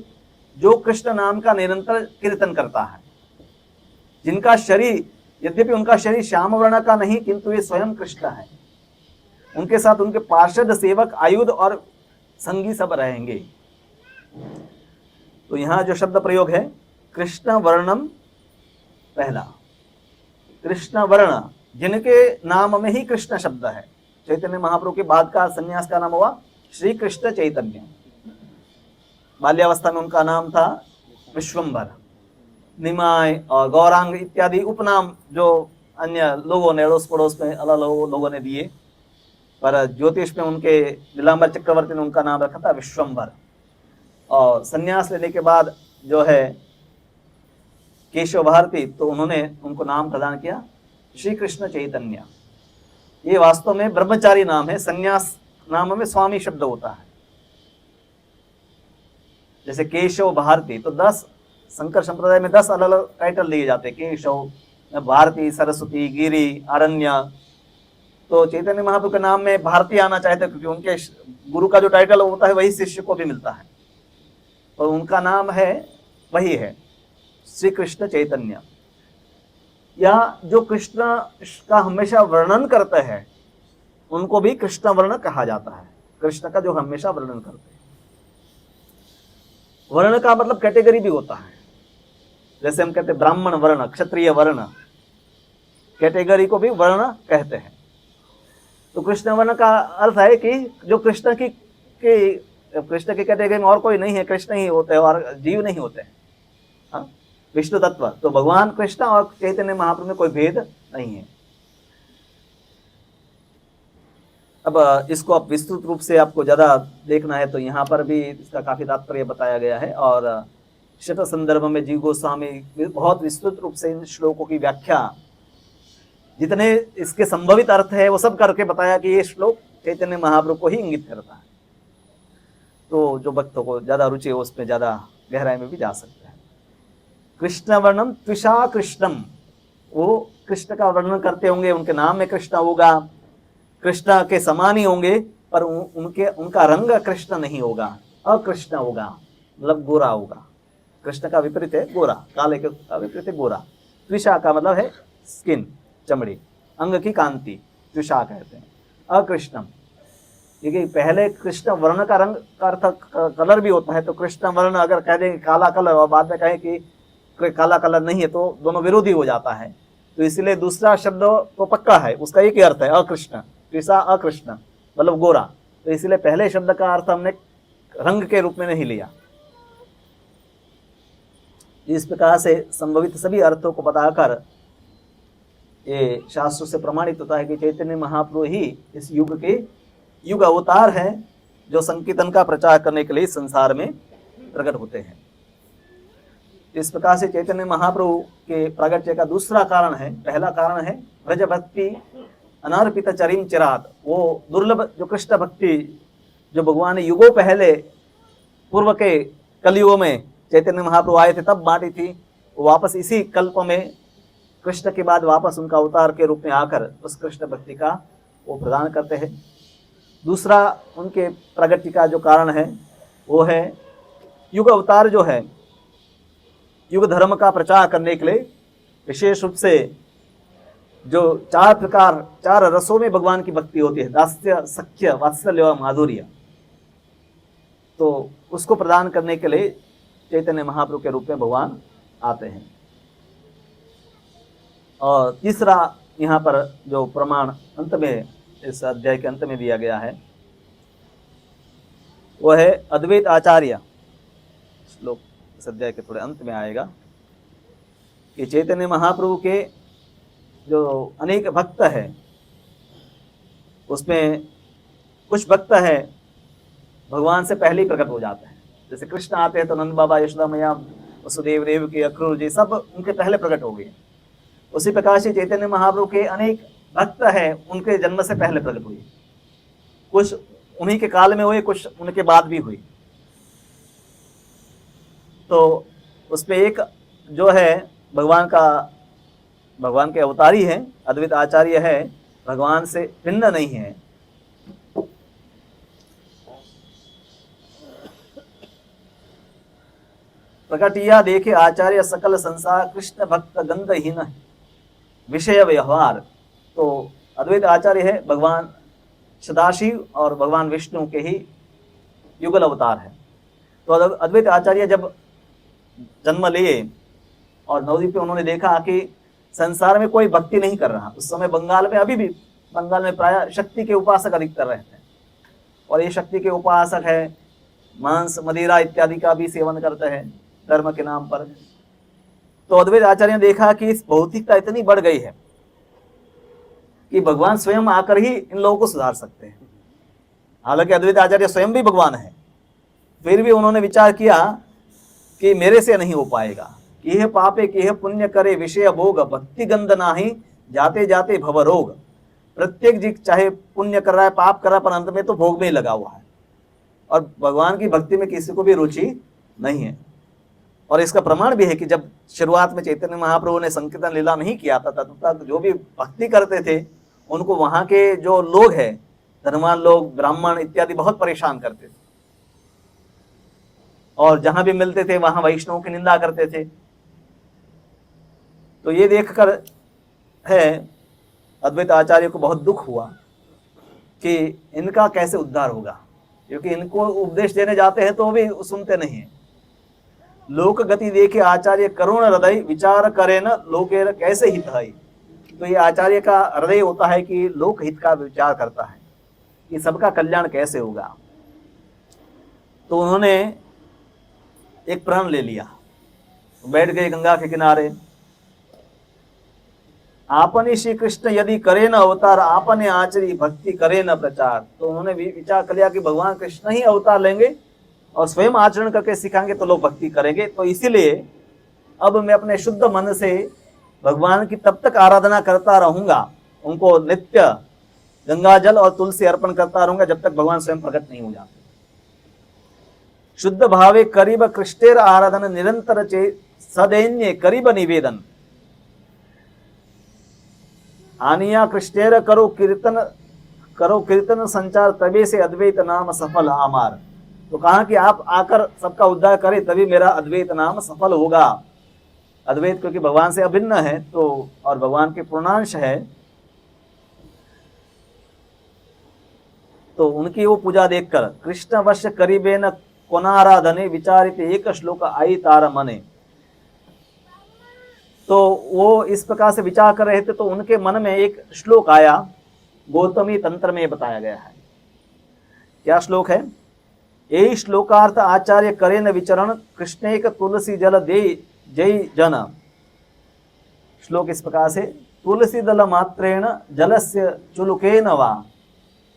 जो कृष्ण नाम का निरंतर कीर्तन करता है, जिनका शरीर, यद्यपि उनका शरीर श्याम वर्ण का नहीं, किंतु ये स्वयं कृष्ण है। उनके साथ उनके पार्षद, सेवक, आयुध और संगी सब रहेंगे। तो यहां जो शब्द प्रयोग है कृष्ण वर्णम, पहला कृष्ण वर्ण, जिनके नाम में ही कृष्ण शब्द है। चैतन्य महाप्रभु के बाद का संन्यास का नाम हुआ श्री कृष्ण चैतन्य। बाल्यावस्था में उनका नाम था विश्वंभर, निमाय और गौरांग इत्यादि उपनाम जो अन्य लोगों ने अड़ोस पड़ोस में अलग अलग लोगों ने दिए, पर ज्योतिष में उनके नीलांबर चक्रवर्ती ने उनका नाम रखा था विश्वंभर। और संन्यास लेने के बाद जो है केशव भारती, तो उन्होंने उनको नाम प्रदान किया श्री कृष्ण चैतन्य। ये वास्तव में ब्रह्मचारी नाम है, संन्यास नाम में स्वामी शब्द होता है। जैसे केशव भारती, तो 10 शंकर संप्रदाय में 10 अलग अलग टाइटल दिए जाते हैं, केशव, भारती, सरस्वती, गिरी, अरण्य। तो चैतन्य महाप्रभु के नाम में भारती आना चाहते, क्योंकि उनके गुरु का जो टाइटल होता है वही शिष्य को भी मिलता है, और उनका नाम है वही है श्री कृष्ण चैतन्य। या जो कृष्ण का हमेशा वर्णन करते हैं उनको भी कृष्ण वर्ण कहा जाता है। कृष्ण का जो हमेशा वर्णन करते हैं, वर्ण का मतलब कैटेगरी भी होता है। जैसे हम कहते हैं ब्राह्मण वर्ण, क्षत्रिय वर्ण, कैटेगरी को भी वर्ण कहते हैं। तो कृष्ण वर्ण का अर्थ है कि जो कृष्ण की कैटेगरी में और कोई नहीं है, कृष्ण ही होते हैं और जीव नहीं होते हैं। हाँ? विष्णु तत्व, तो भगवान कृष्ण और चैतन्य महाप्रभु में कोई भेद नहीं है। अब इसको आप विस्तृत रूप से आपको ज्यादा देखना है तो यहाँ पर भी इसका काफी तात्पर्य बताया गया है, और शत संदर्भ में जीव गोस्वामी बहुत विस्तृत रूप से इन श्लोकों की व्याख्या, जितने इसके संभवित अर्थ है वो सब करके बताया कि ये श्लोक चैतन्य महाप्रभु को ही इंगित करता है। तो जो भक्तों को ज्यादा रुचि है उसमें ज्यादा गहराई में भी जा सकते हैं। कृष्ण वर्णम त्विषा कृष्णम, वो कृष्ण का वर्णन करते होंगे, उनके नाम में कृष्ण होगा, कृष्ण के समान ही होंगे, पर उनका रंग कृष्ण नहीं होगा, अकृष्ण होगा, मतलब गोरा होगा। कृष्ण का विपरीत है गोरा, काले का विपरीत है गोरा। त्विषा का मतलब है स्किन, चमड़ी, अंग की कांति, त्विषा कहते हैं। अकृष्णम, क्योंकि पहले कृष्ण वर्ण का रंग का अर्थ कलर भी होता है, तो कृष्ण वर्ण अगर कह दें काला कलर और बाद में कहें कि काला कलर नहीं है तो दोनों विरोधी हो जाता है। तो इसलिए दूसरा शब्द तो पक्का है, उसका एक ही अर्थ है अकृष्ण, त्विषा अकृष्ण मतलब गोरा। तो इसलिए पहले शब्द का अर्थ हमने रंग के रूप में नहीं लिया। इस प्रकार से संभवित सभी अर्थों को बताकर ये शास्त्रों से प्रमाणित होता है कि चैतन्य महाप्रभु ही इस युग के युग अवतार है, जो संकीर्तन का प्रचार करने के लिए संसार में प्रकट होते हैं। इस प्रकार से चैतन्य महाप्रभु के प्रागट्य का दूसरा कारण है, पहला कारण है व्रज भक्ति अनार्पित चरिम चिरात, वो दुर्लभ जो कृष्ण भक्ति जो भगवान ने युगों पहले पूर्व के कलयुगों में चैतन्य महाप्रभु आए थे तब बांटी थी, वो वापस इसी कल्प में कृष्ण के बाद वापस उनका अवतार के रूप में आकर उस कृष्ण भक्ति का वो प्रदान करते हैं। दूसरा उनके प्रगति का जो कारण है वो है युग अवतार जो है, युग धर्म का प्रचार करने के लिए विशेष रूप से जो 4 प्रकार 4 रसों में भगवान की भक्ति होती है, दास्य, सख्य, वात्सल्य और माधुर्य, तो उसको प्रदान करने के लिए चैतन्य महाप्रभु के रूप में भगवान आते हैं। और तीसरा यहाँ पर जो प्रमाण अंत में इस अध्याय के अंत में दिया गया है वो है अद्वैत आचार्य। श्लोक इस अध्याय के थोड़े अंत में आएगा कि चैतन्य महाप्रभु के जो अनेक भक्त है उसमें कुछ भक्त है भगवान से पहले ही प्रकट हो जाते हैं। जैसे कृष्ण आते हैं तो नंद बाबा, यशोदा मैया, वसुदेव देव की, अक्रूर जी सब उनके पहले प्रकट हो गए। उसी प्रकार से चैतन्य महाप्रभु के अनेक भक्त हैं, उनके जन्म से पहले प्रकट हुए, कुछ उन्हीं के काल में हुए, कुछ उनके बाद भी हुई। तो उसमें एक जो है भगवान के अवतारी है, अद्वैत आचार्य है, भगवान से भिन्न नहीं है। प्रकटिया देखे आचार्य सकल संसार कृष्ण भक्त गंधहीन विषय व्यवहार। तो अद्वैत आचार्य है भगवान सदाशिव और भगवान विष्णु के ही युगल अवतार है। तो अद्वैत आचार्य जब जन्म लिए और नवद्वीप पे उन्होंने देखा कि संसार में कोई भक्ति नहीं कर रहा। उस समय बंगाल में, अभी भी बंगाल में प्राय शक्ति के उपासक अधिकतर रहते हैं, और ये शक्ति के उपासक है, मांस मदिरा इत्यादि का भी सेवन करते हैं धर्म के नाम पर। तो अद्वैत आचार्य ने देखा कि इस भौतिकता इतनी बढ़ गई है कि भगवान स्वयं आकर ही इन लोगों को सुधार सकते हैं। हालांकि अद्वैत आचार्य स्वयं भी भगवान है, फिर भी उन्होंने विचार किया कि मेरे से नहीं हो पाएगा। यह पापे कि पुण्य करे विषय भोग, भक्ति गंध नाही जाते जाते भव रोग। प्रत्येक जीव चाहे पुण्य कर रहा है, पाप कर रहा है, पर अंत में तो भोग में ही लगा हुआ है और भगवान की भक्ति में किसी को भी रुचि नहीं है। और इसका प्रमाण भी है कि जब शुरुआत में चैतन्य महाप्रभु ने संकीर्तन लीला नहीं किया था, तब तक जो भी भक्ति करते थे उनको वहां के जो लोग हैं, धनवान लोग, ब्राह्मण इत्यादि, बहुत परेशान करते थे और जहां भी मिलते थे वहां वैष्णव की निंदा करते थे। तो ये देखकर है अद्वैत आचार्य को बहुत दुख हुआ कि इनका कैसे उद्धार होगा, क्योंकि इनको उपदेश देने जाते हैं तो भी सुनते नहीं है। लोक गति देखे आचार्य करुण हृदय, विचार करे न लोके कैसे हित है। तो ये आचार्य का हृदय होता है कि लोक हित का विचार करता है कि सबका कल्याण कैसे होगा। तो उन्होंने एक प्रण ले लिया, बैठ गए गंगा के किनारे। आपने श्री कृष्ण यदि करे न अवतार, आपने आचरी भक्ति करे न प्रचार। तो उन्होंने विचार कर लिया कि भगवान कृष्ण ही अवतार लेंगे और स्वयं आचरण करके सिखाएंगे तो लोग भक्ति करेंगे। तो इसीलिए अब मैं अपने शुद्ध मन से भगवान की तब तक आराधना करता रहूंगा, उनको नित्य गंगा जल और तुलसी अर्पण करता रहूंगा जब तक भगवान स्वयं प्रकट नहीं हो जाते। शुद्ध भावे करीब कृष्णेर आराधन, निरंतर चे सदैन्य करीब निवेदन। आनिया कृष्णेर करो कीर्तन संचार, तबे से अद्वैत नाम सफल आमार। तो कहा कि आप आकर सबका उद्धार करें तभी मेरा अद्वैत नाम सफल होगा। अद्वैत क्योंकि भगवान से अभिन्न है तो, और भगवान के पूर्णांश है, तो उनकी वो पूजा देखकर कृष्ण वश करीबे न कोनाराधने, विचारित एक श्लोक आई तार मने। तो वो इस प्रकार से विचार कर रहे थे तो उनके मन में एक श्लोक आया, गौतमी तंत्र में बताया गया है। क्या श्लोक है? यही श्लोकार्थ आचार्य करे न विचरण, कृष्ण एक तुलसी जल दे जय जन। श्लोक इस प्रकार से, तुलसी दल मात्रेण जलस्य चुलुकेन वा,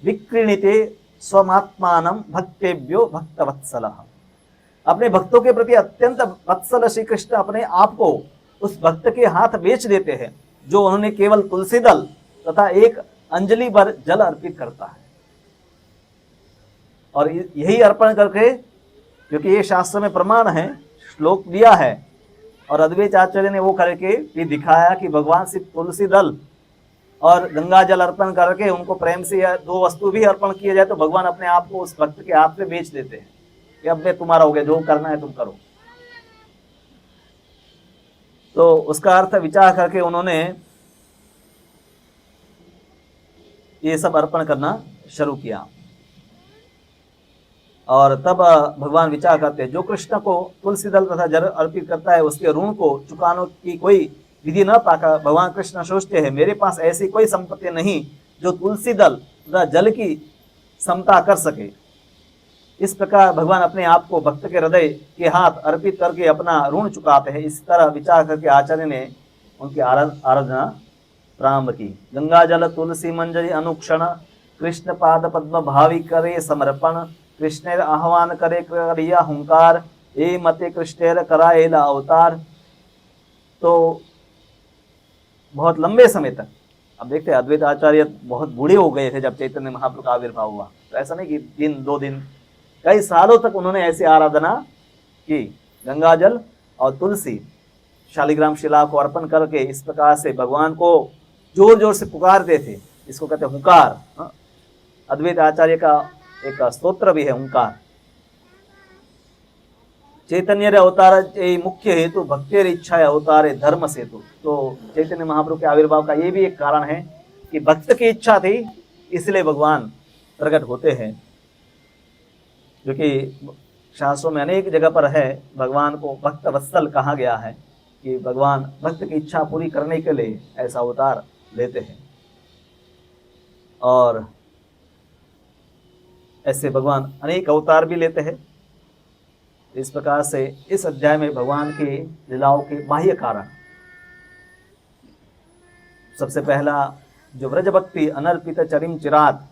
विक्रीणिते स्वमात्मानं भक्तेभ्यो भक्तवत्सलः। अपने भक्तों के प्रति अत्यंत वत्सल श्री कृष्ण अपने आप को उस भक्त के हाथ बेच देते हैं जो उन्होंने केवल तुलसी दल तथा एक अंजलि भर जल अर्पित करता है। और यही अर्पण करके, क्योंकि ये शास्त्र में प्रमाण है, श्लोक दिया है और अद्वैत आचार्य ने वो करके भी दिखाया कि भगवान सिर्फ तुलसी दल और गंगा जल अर्पण करके उनको प्रेम से या दो वस्तु भी अर्पण किए जाए तो भगवान अपने आप को उस भक्त के हाथ में बेच देते हैं कि अब मैं तुम्हारा हो गया, जो करना है तुम करो। तो उसका अर्थ विचार करके उन्होंने ये सब अर्पण करना शुरू किया। और तब भगवान विचार करते हैं, जो कृष्ण को तुलसी दल तथा जल अर्पित करता है उसके ऋण को चुकाने की कोई विधि न पाकर भगवान कृष्ण सोचते हैं, मेरे पास ऐसी कोई संपत्ति नहीं जो तुलसी दल तथा जल की समता कर सके। इस प्रकार भगवान अपने आप को भक्त के हृदय के हाथ अर्पित करके अपना ऋण चुकाते हैं। इस तरह विचार करके आचार्य ने उनकी आराधना प्रारंभ की। गंगा जल तुलसी मंजरी अनुक्षण, कृष्ण पाद पद्म भावी करे समर्पण, कृष्णेर आह्वान करे करिया हुंकार, ए मते कृष्णेर कराएला अवतार। तो बहुत लंबे समय तक, अब देखते हैं अद्वैत आचार्य बहुत बूढ़े हो गए थे जब चैतन्य महाप्रभु का आविर्भाव हुआ। तो ऐसा नहीं कि दिन दो दिन, कई सालों तक उन्होंने ऐसी आराधना की। गंगा जल और तुलसी शालिग्राम शिला को अर्पण करके इस प्रकार से भगवान को जोर जोर से पुकारते थे। इसको कहते हैं हुंकार। अद्वैत आचार्य का एक स्तोत्र भी है हुंकार। चैतन्य अवतार मुख्य हेतु भक्तेर इच्छा अवतारे धर्म सेतु। तो चैतन्य महाप्रभु के आविर्भाव का ये भी एक कारण है कि भक्त की इच्छा थी, इसलिए भगवान प्रकट होते हैं। क्योंकि शास्त्रों में अनेक जगह पर है भगवान को भक्त वत्सल कहा गया है कि भगवान भक्त की इच्छा पूरी करने के लिए ऐसा अवतार लेते हैं। और ऐसे भगवान अनेक अवतार भी लेते हैं। इस प्रकार से इस अध्याय में भगवान की लीलाओं के बाह्य कारण, सबसे पहला जो व्रज भक्ति अनर्पित चरिम चिरात,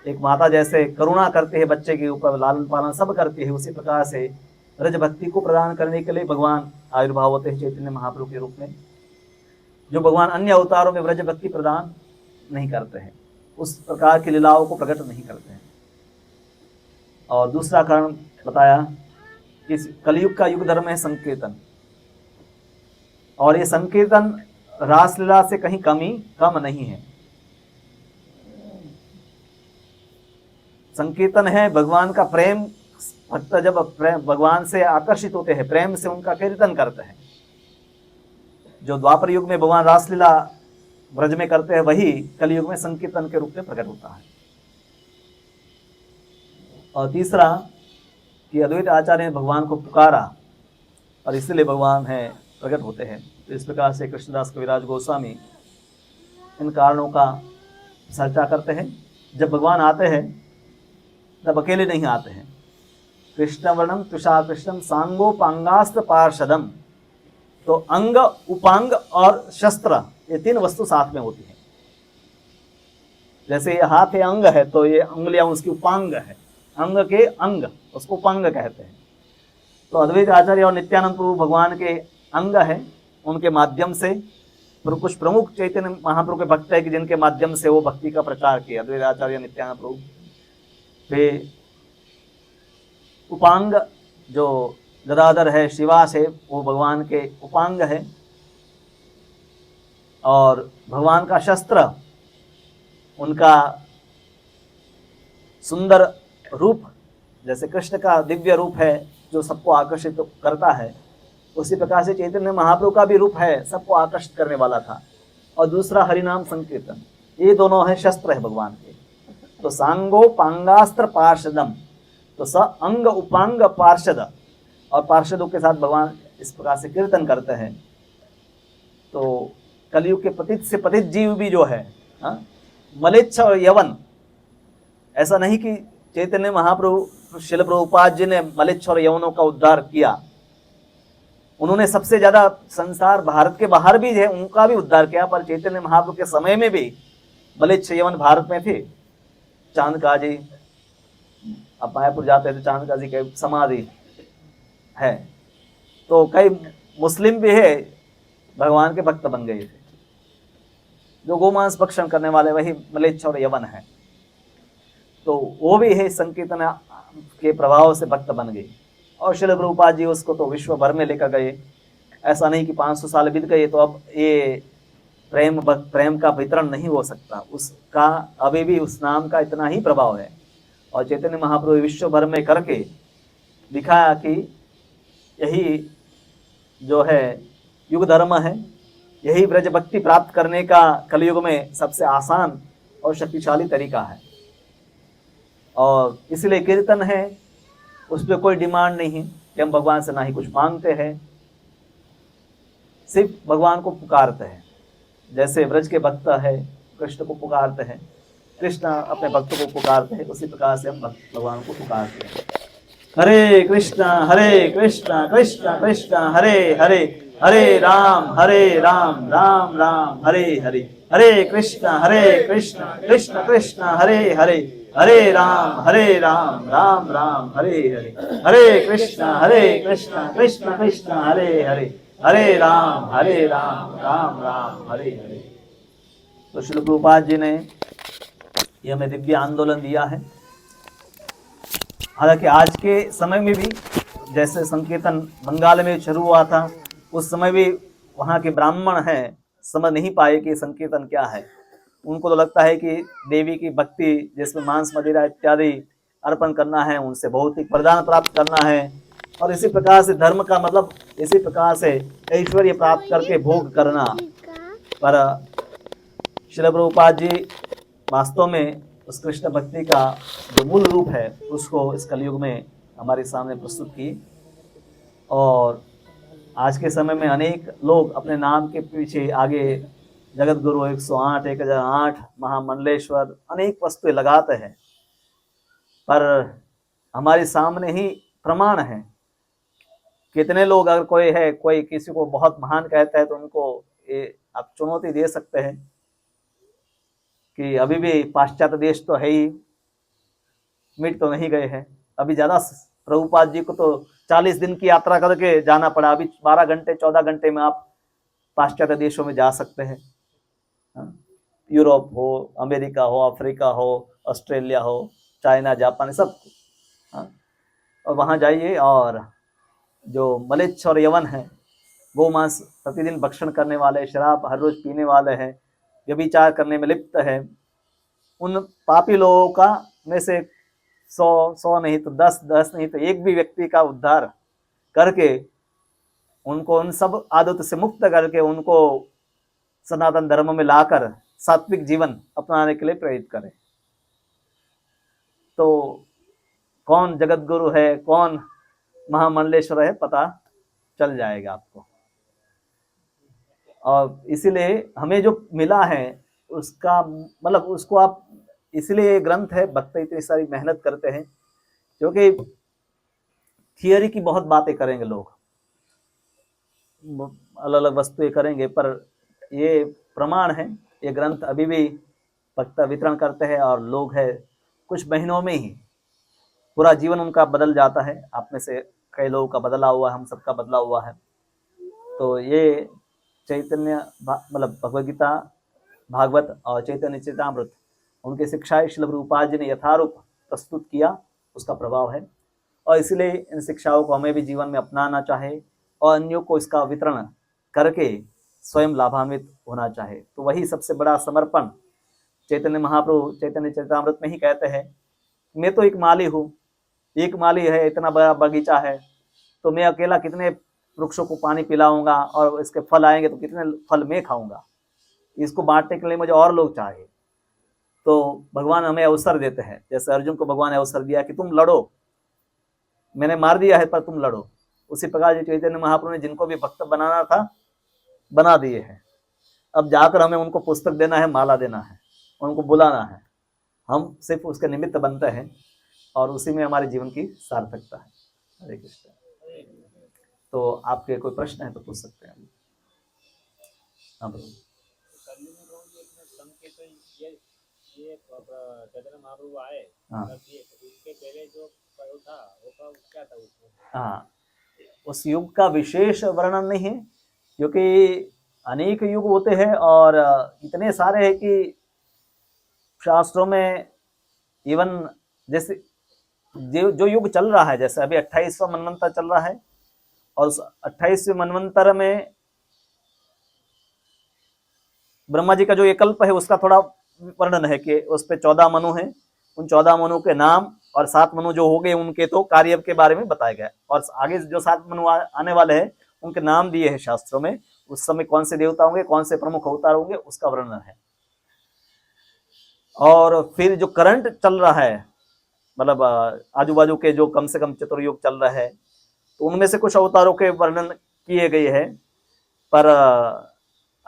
एक माता जैसे करुणा करती है बच्चे के ऊपर, लालन पालन सब करती है, उसी प्रकार से व्रज भक्ति को प्रदान करने के लिए भगवान आविर्भाव होते हैं चैतन्य महाप्रभु के रूप में, जो भगवान अन्य अवतारों में व्रज भक्ति प्रदान नहीं करते हैं, उस प्रकार की लीलाओं को प्रकट नहीं करते हैं। और दूसरा कारण बताया कि कलयुग का युग धर्म है संकीर्तन, और ये संकीर्तन रासलीला से कहीं कम नहीं है। संकीर्तन है भगवान का प्रेम, भक्त जब भगवान से आकर्षित होते हैं, प्रेम से उनका कीर्तन करते हैं। जो द्वापर युग में भगवान रासलीला ब्रज में करते हैं, वही कलयुग में संकीर्तन के रूप में प्रकट होता है। और तीसरा कि अद्वैत आचार्य ने भगवान को पुकारा और इसलिए भगवान है प्रकट होते हैं। तो इस प्रकार से कृष्णदास कविराज गोस्वामी इन कारणों का चर्चा करते हैं। जब भगवान आते हैं तब अकेले नहीं आते हैं। कृष्ण वर्णम तुषार कृष्णम सांगोपांगास्त्र पार्षदम, तो अंग, उपांग और शस्त्र, ये तीन वस्तु साथ में होती है। जैसे ये हाथ है, अंग है, तो ये उंगलियां उसकी उपांग है, अंग के अंग, उसको उपांग कहते हैं। तो अद्वैत आचार्य और नित्यानंद प्रभु भगवान के अंग है, उनके माध्यम से कुछ प्रमुख चैतन्य महाप्रभु के भक्त है कि जिनके माध्यम से वो भक्ति का प्रचार किया, अद्वैत आचार्य नित्यानंद प्रभु। वे उपांग जो गदाधर है, श्रीवास है, वो भगवान के उपांग है। और भगवान का शस्त्र, उनका सुंदर रूप, जैसे कृष्ण का दिव्य रूप है जो सबको आकर्षित करता है, उसी प्रकार से चैतन्य महाप्रभु का भी रूप है, सबको आकर्षित करने वाला था। और दूसरा हरिनाम संकीर्तन, ये दोनों है शस्त्र है भगवान के। तो सांगो पांगास्त्र पार्षदम, तो स अंग उपांग पार्षद, और पार्षदों के साथ भगवान इस प्रकार से कीर्तन करते हैं। तो कलयुग के पतित से पतित जीव भी जो है, मलेच्छ और यवन, ऐसा नहीं कि चैतन्य महाप्रभु शिल प्रभुपाद जी ने मलेच्छ और यवनों का उद्धार किया, उन्होंने सबसे ज्यादा संसार भारत के बाहर भी है उनका भी उद्धार किया, पर चैतन्य महाप्रभु के समय में भी मलेच्छ यवन भारत में थे। चांदका जी, अब मायापुर जाते थे, चांदका जी के समाधि है, तो कई मुस्लिम भी है भगवान के भक्त बन गए थे। जो गोमांस भक्षण करने वाले वही मलेच्छ और यवन है, तो वो भी है संकीर्तन के प्रभाव से भक्त बन गए। और श्रील प्रभुपाद जी उसको तो विश्व भर में लेकर गए। ऐसा नहीं कि 500 साल बीत गए तो अब ये प्रेम का वितरण नहीं हो सकता, उसका अभी भी उस नाम का इतना ही प्रभाव है। और चैतन्य महाप्रभु विश्व भर में करके दिखाया कि यही जो है युग धर्म है, यही ब्रज भक्ति प्राप्त करने का कलयुग में सबसे आसान और शक्तिशाली तरीका है। और इसलिए कीर्तन है, उस पर कोई डिमांड नहीं है कि हम भगवान से ना ही कुछ मांगते हैं, सिर्फ भगवान को पुकारते हैं। जैसे ब्रज के भक्त है कृष्ण को पुकारते हैं, कृष्ण अपने भक्तों को पुकारते हैं, उसी प्रकार से हम भगवान को पुकारते हैं। हरे कृष्ण कृष्ण कृष्ण हरे हरे, हरे राम राम राम हरे हरे, हरे कृष्ण कृष्ण कृष्ण हरे हरे, हरे राम राम राम हरे हरे, हरे कृष्ण कृष्ण कृष्ण हरे हरे, हरे राम राम राम हरे हरे। तो श्रील प्रभुपाद जी ने यह हमें दिव्य आंदोलन दिया है। हालांकि आज के समय में भी जैसे संकीर्तन बंगाल में शुरू हुआ था, उस समय भी वहाँ के ब्राह्मण हैं समझ नहीं पाए कि संकीर्तन क्या है। उनको तो लगता है कि देवी की भक्ति जिसमें मांस मदिरा इत्यादि अर्पण करना है, उनसे भौतिक वरदान प्राप्त करना है, और इसी प्रकार से धर्म का मतलब इसी प्रकार से ऐश्वर्य प्राप्त करके भोग करना। पर श्रील प्रभुपाद जी वास्तव में उस कृष्ण भक्ति का जो मूल रूप है उसको इस कलयुग में हमारे सामने प्रस्तुत किए। और आज के समय में अनेक लोग अपने नाम के पीछे आगे जगत गुरु 108, 1008, महामंडलेश्वर अनेक वस्तुएं लगाते हैं, पर हमारे सामने ही प्रमाण है। कितने लोग, अगर कोई किसी को बहुत महान कहता है तो उनको ये आप चुनौती दे सकते हैं कि अभी भी पाश्चात्य देश तो है ही, मिट तो नहीं गए हैं। अभी ज़्यादा प्रभुपाद जी को तो 40 दिन की यात्रा करके जाना पड़ा, अभी 12 घंटे 14 घंटे में आप पाश्चात्य देशों में जा सकते हैं। यूरोप हो, अमेरिका हो, अफ्रीका हो, ऑस्ट्रेलिया हो, चाइना, जापान, सब। और वहाँ जाइए, और जो मलेच्छ और यवन है, गोमांस प्रतिदिन भक्षण करने वाले, शराब हर रोज पीने वाले हैं, व्यभिचार करने में लिप्त है, उन पापी लोगों का में से 100 नहीं तो 10 नहीं तो एक भी व्यक्ति का उद्धार करके उनको उन सब आदत से मुक्त करके उनको सनातन धर्म में लाकर सात्विक जीवन अपनाने के लिए प्रेरित करें। तो कौन जगत गुरु है, कौन महामंडलेश्वर है, पता चल जाएगा आपको। और इसीलिए हमें जो मिला है उसका मतलब उसको आप, इसलिए ग्रंथ है, भक्त इतनी सारी मेहनत करते हैं, क्योंकि थियरी की बहुत बातें करेंगे लोग, अलग अलग वस्तुएं करेंगे, पर ये प्रमाण है, ये ग्रंथ अभी भी भक्त वितरण करते हैं, और लोग है कुछ महीनों में ही पूरा जीवन उनका बदल जाता है। आप में से कई लोगों का बदला हुआ है, हम सबका बदला हुआ है। तो ये चैतन्य मतलब भगवद गीता, भागवत और चैतन्य चरितामृत, उनके शिक्षाएं श्रील प्रभुपाद जी ने यथारूप प्रस्तुत किया, उसका प्रभाव है। और इसलिए इन शिक्षाओं को हमें भी जीवन में अपनाना चाहे और अन्यों को इसका वितरण करके स्वयं लाभान्वित होना चाहे। तो वही सबसे बड़ा समर्पण चैतन्य महाप्रभु चैतन्य चरितामृत में ही कहते हैं, मैं तो एक माली हूँ, एक माली है, इतना बड़ा बगीचा है, तो मैं अकेला कितने वृक्षों को पानी पिलाऊंगा, और इसके फल आएंगे तो कितने फल मैं खाऊंगा, इसको बांटने के लिए मुझे और लोग चाहिए। तो भगवान हमें अवसर देते हैं, जैसे अर्जुन को भगवान ने अवसर दिया कि तुम लड़ो, मैंने मार दिया है पर तुम लड़ो। उसी प्रकार चैतन्य महाप्रभु ने जिनको भी भक्त बनाना था बना दिए हैं। अब जाकर हमें उनको पुस्तक देना है, माला देना है, उनको बुलाना है, हम सिर्फ उसके निमित्त बनते हैं, और उसी में हमारे जीवन की सार्थकता है। हरे कृष्ण। तो आपके कोई प्रश्न है तो पूछ सकते हैं। हाँ बोलो। चैतन्य महाप्रभु आए, हाँ उसके पहले जो था वो क्या था उसमें? हाँ, उस युग का विशेष वर्णन नहीं है, क्योंकि अनेक युग होते हैं और इतने सारे हैं कि शास्त्रों में इवन जैसे जो युग चल रहा है, जैसे अभी 28वां मनवंतर चल रहा है, और उस 28वें मनवंतर में ब्रह्मा जी का जो ये कल्प है उसका थोड़ा वर्णन है कि उस पे 14 मनु हैं, उन 14 मनु के नाम और 7 मनु जो हो गए उनके तो कार्य के बारे में बताया गया, और आगे जो 7 मनु आने वाले हैं उनके नाम दिए हैं शास्त्रों में, उस समय कौन से देवता होंगे, कौन से प्रमुख अवतार होंगे, उसका वर्णन है। और फिर जो करंट चल रहा है, मतलब आजू बाजू के जो कम से कम चतुर्युग चल रहा है, तो उनमें से कुछ अवतारों के वर्णन किए गए हैं, पर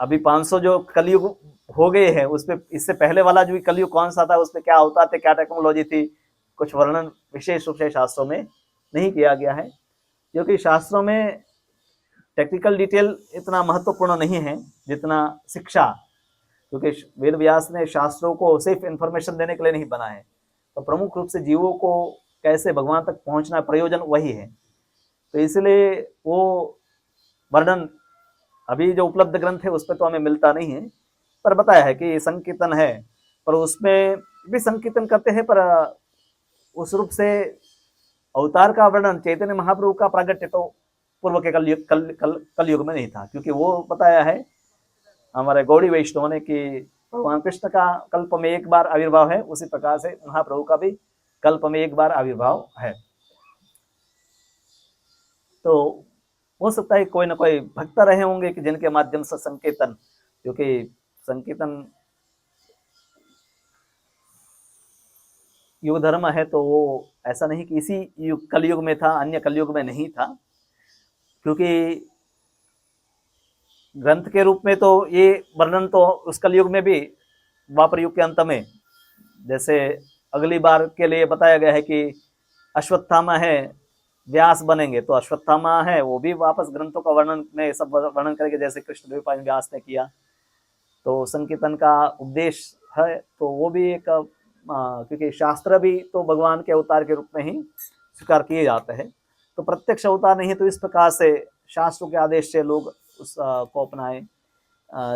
अभी 500 जो कलयुग हो गए हैं उस पे, इससे पहले वाला जो कलयुग कौन सा था, उसमें क्या अवतार थे, क्या टेक्नोलॉजी थी, कुछ वर्णन विशेष रूप से शास्त्रों में नहीं किया गया है, क्योंकि शास्त्रों में टेक्निकल डिटेल इतना महत्वपूर्ण नहीं है जितना शिक्षा, क्योंकि वेद व्यास ने शास्त्रों को सिर्फ इंफॉर्मेशन देने के लिए नहीं बनाए, तो प्रमुख रूप से जीवों को कैसे भगवान तक पहुंचना, प्रयोजन वही है। तो इसलिए वो वर्णन अभी जो उपलब्ध ग्रंथ है उस पर तो हमें मिलता नहीं है, पर बताया है कि संकीर्तन है, पर उसमें भी संकीर्तन करते हैं, पर उस रूप से अवतार का वर्णन चैतन्य महाप्रभु का प्रागट्य तो पूर्व के कलयुग में नहीं था, क्योंकि वो बताया है हमारे गौड़ी वैष्णव ने कि भगवान कृष्ण का कल्प में एक बार आविर्भाव है, उसी प्रकार से महाप्रभु का भी कल्प में एक बार आविर्भाव है। तो हो सकता है कोई ना कोई भक्त रहे होंगे कि जिनके माध्यम से संकीर्तन, क्योंकि संकीर्तन युग धर्म है, तो वो ऐसा नहीं कि इसी युग कलयुग में था, अन्य कलयुग में नहीं था, क्योंकि ग्रंथ के रूप में तो ये वर्णन तो उस कलयुग में भी द्वापर युग के अंत में, जैसे अगली बार के लिए बताया गया है कि अश्वत्थामा है, व्यास बनेंगे, तो अश्वत्थामा है वो भी वापस ग्रंथों का वर्णन में सब वर्णन करेंगे, जैसे कृष्ण देव व्यास ने किया। तो संकीर्तन का उपदेश है तो वो भी एक क्योंकि शास्त्र भी तो भगवान के अवतार के रूप में ही स्वीकार किए जाते हैं, तो प्रत्यक्ष अवतार नहीं है, तो इस प्रकार से शास्त्रों के आदेश से लोग उस को अपनाए।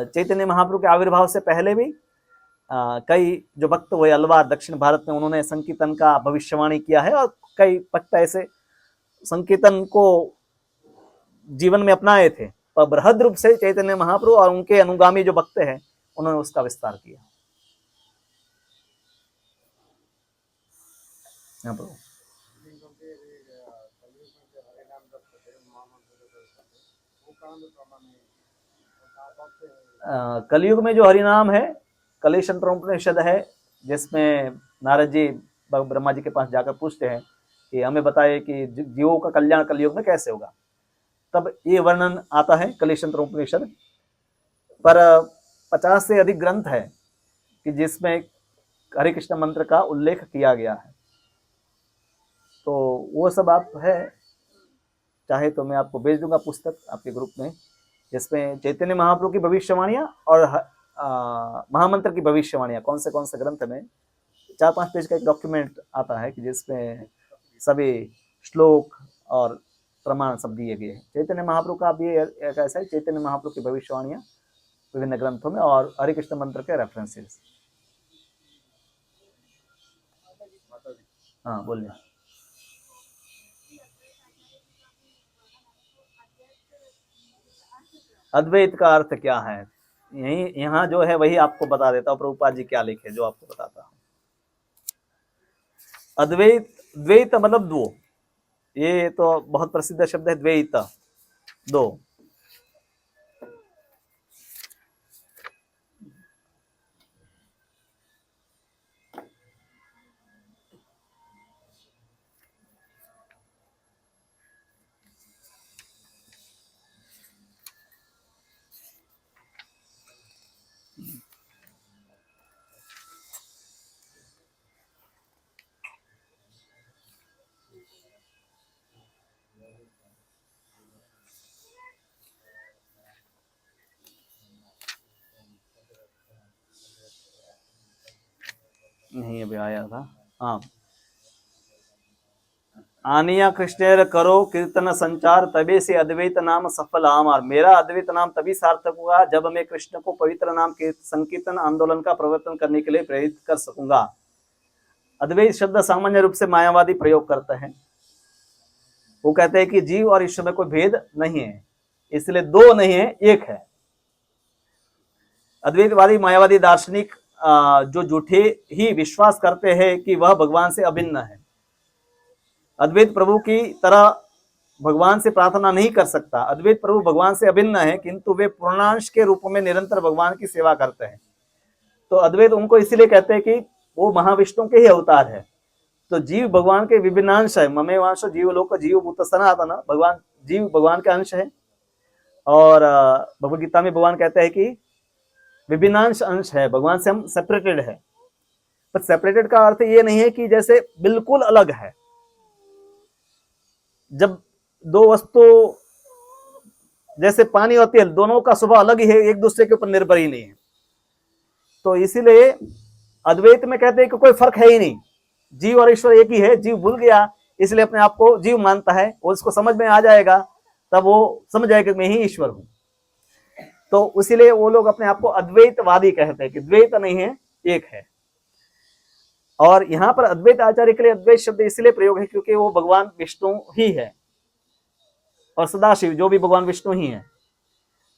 चैतन्य महाप्रभु के आविर्भाव से पहले भी कई जो भक्त हुए अलवार दक्षिण भारत में, उन्होंने संकीर्तन का भविष्यवाणी किया है, और कई भक्त ऐसे संकीर्तन को जीवन में अपनाए थे, पर बृहद रूप से चैतन्य महाप्रभु और उनके अनुगामी जो भक्त हैं उन्होंने उसका विस्तार किया। कलयुग में जो हरिनाम है, कलेशंतरोपनिषद है, जिसमें नारद जी ब्रह्मा जी के पास जाकर पूछते हैं कि हमें बताए कि जीवों का कल्याण कलयुग में कैसे होगा, तब ये वर्णन आता है कलेशंतरोपनिषद। पर 50 से अधिक ग्रंथ है कि जिसमें हरे कृष्ण मंत्र का उल्लेख किया गया है, तो वो सब आप है, चाहे तो मैं आपको भेज दूंगा पुस्तक आपके ग्रुप में, जिसमें चैतन्य महाप्रभु की भविष्यवाणियां और महामंत्र की भविष्यवाणियां कौन से ग्रंथ में 4-5 पेज का एक डॉक्यूमेंट आता है कि जिसमें सभी श्लोक और प्रमाण सब दिए गए हैं। चैतन्य महाप्रभु का भी एक ऐसा है, चैतन्य महाप्रभु की भविष्यवाणियां विभिन्न ग्रंथों में और हरे कृष्ण मंत्र के रेफरेंसेस। हाँ बोलिए। अद्वैत का अर्थ क्या है, यही यहाँ जो है वही आपको बता देता हूँ, प्रभुपाद जी क्या लिखे जो आपको बताता हूँ। अद्वैत, द्वैत मतलब दो, ये तो बहुत प्रसिद्ध शब्द है, द्वैत दो। नहीं अभी आया था। हाँ, आनिया कृष्णेर करो कीर्तन संचार, तबे से अद्वैत नाम सफल आमार। मेरा अद्वैत नाम तभी सार्थक हुआ जब मैं कृष्ण को पवित्र नाम के संकीर्तन आंदोलन का प्रवर्तन करने के लिए प्रेरित कर सकूंगा। अद्वैत शब्द सामान्य रूप से मायावादी प्रयोग करते हैं। वो कहते हैं कि जीव और ईश्वर में कोई भेद नहीं है, इसलिए दो नहीं है, एक है। अद्वैतवादी मायावादी दार्शनिक जो झूठे ही विश्वास करते हैं कि वह भगवान से अभिन्न है। अद्वैत प्रभु की तरह भगवान से प्रार्थना नहीं कर सकता। अद्वैत प्रभु भगवान से अभिन्न है, किंतु वे पूर्णांश के रूप में निरंतर भगवान की सेवा करते हैं। तो अद्वैत उनको इसीलिए कहते हैं कि वो महाविष्णु के ही अवतार है। तो जीव भगवान के विभिन्न अंश है। ममे वांश जीव लोक जीव भूत सनातन, भगवान जीव भगवान के अंश है। और भगवद गीता में भगवान कहते हैं कि विभिन्नांश अंश है, भगवान से हम सेपरेटेड है। पर सेपरेटेड का अर्थ ये नहीं है कि जैसे बिल्कुल अलग है। जब दो वस्तु जैसे पानी और तेल, दोनों का स्वभाव अलग ही है, एक दूसरे के ऊपर निर्भर ही नहीं है। तो इसीलिए अद्वैत में कहते हैं कि कोई फर्क है ही नहीं, जीव और ईश्वर एक ही है। जीव भूल गया इसलिए अपने आप को जीव मानता है, और उसको समझ में आ जाएगा तब वो समझ जाएगा कि मैं ही ईश्वर हूं। तो इसीलिए वो लोग अपने आप को अद्वैतवादी कहते हैं कि द्वैत नहीं है, एक है। और यहाँ पर अद्वैत आचार्य के लिए अद्वैत शब्द इसलिए प्रयोग है क्योंकि वो भगवान विष्णु ही है और सदाशिव जो भी भगवान विष्णु ही है।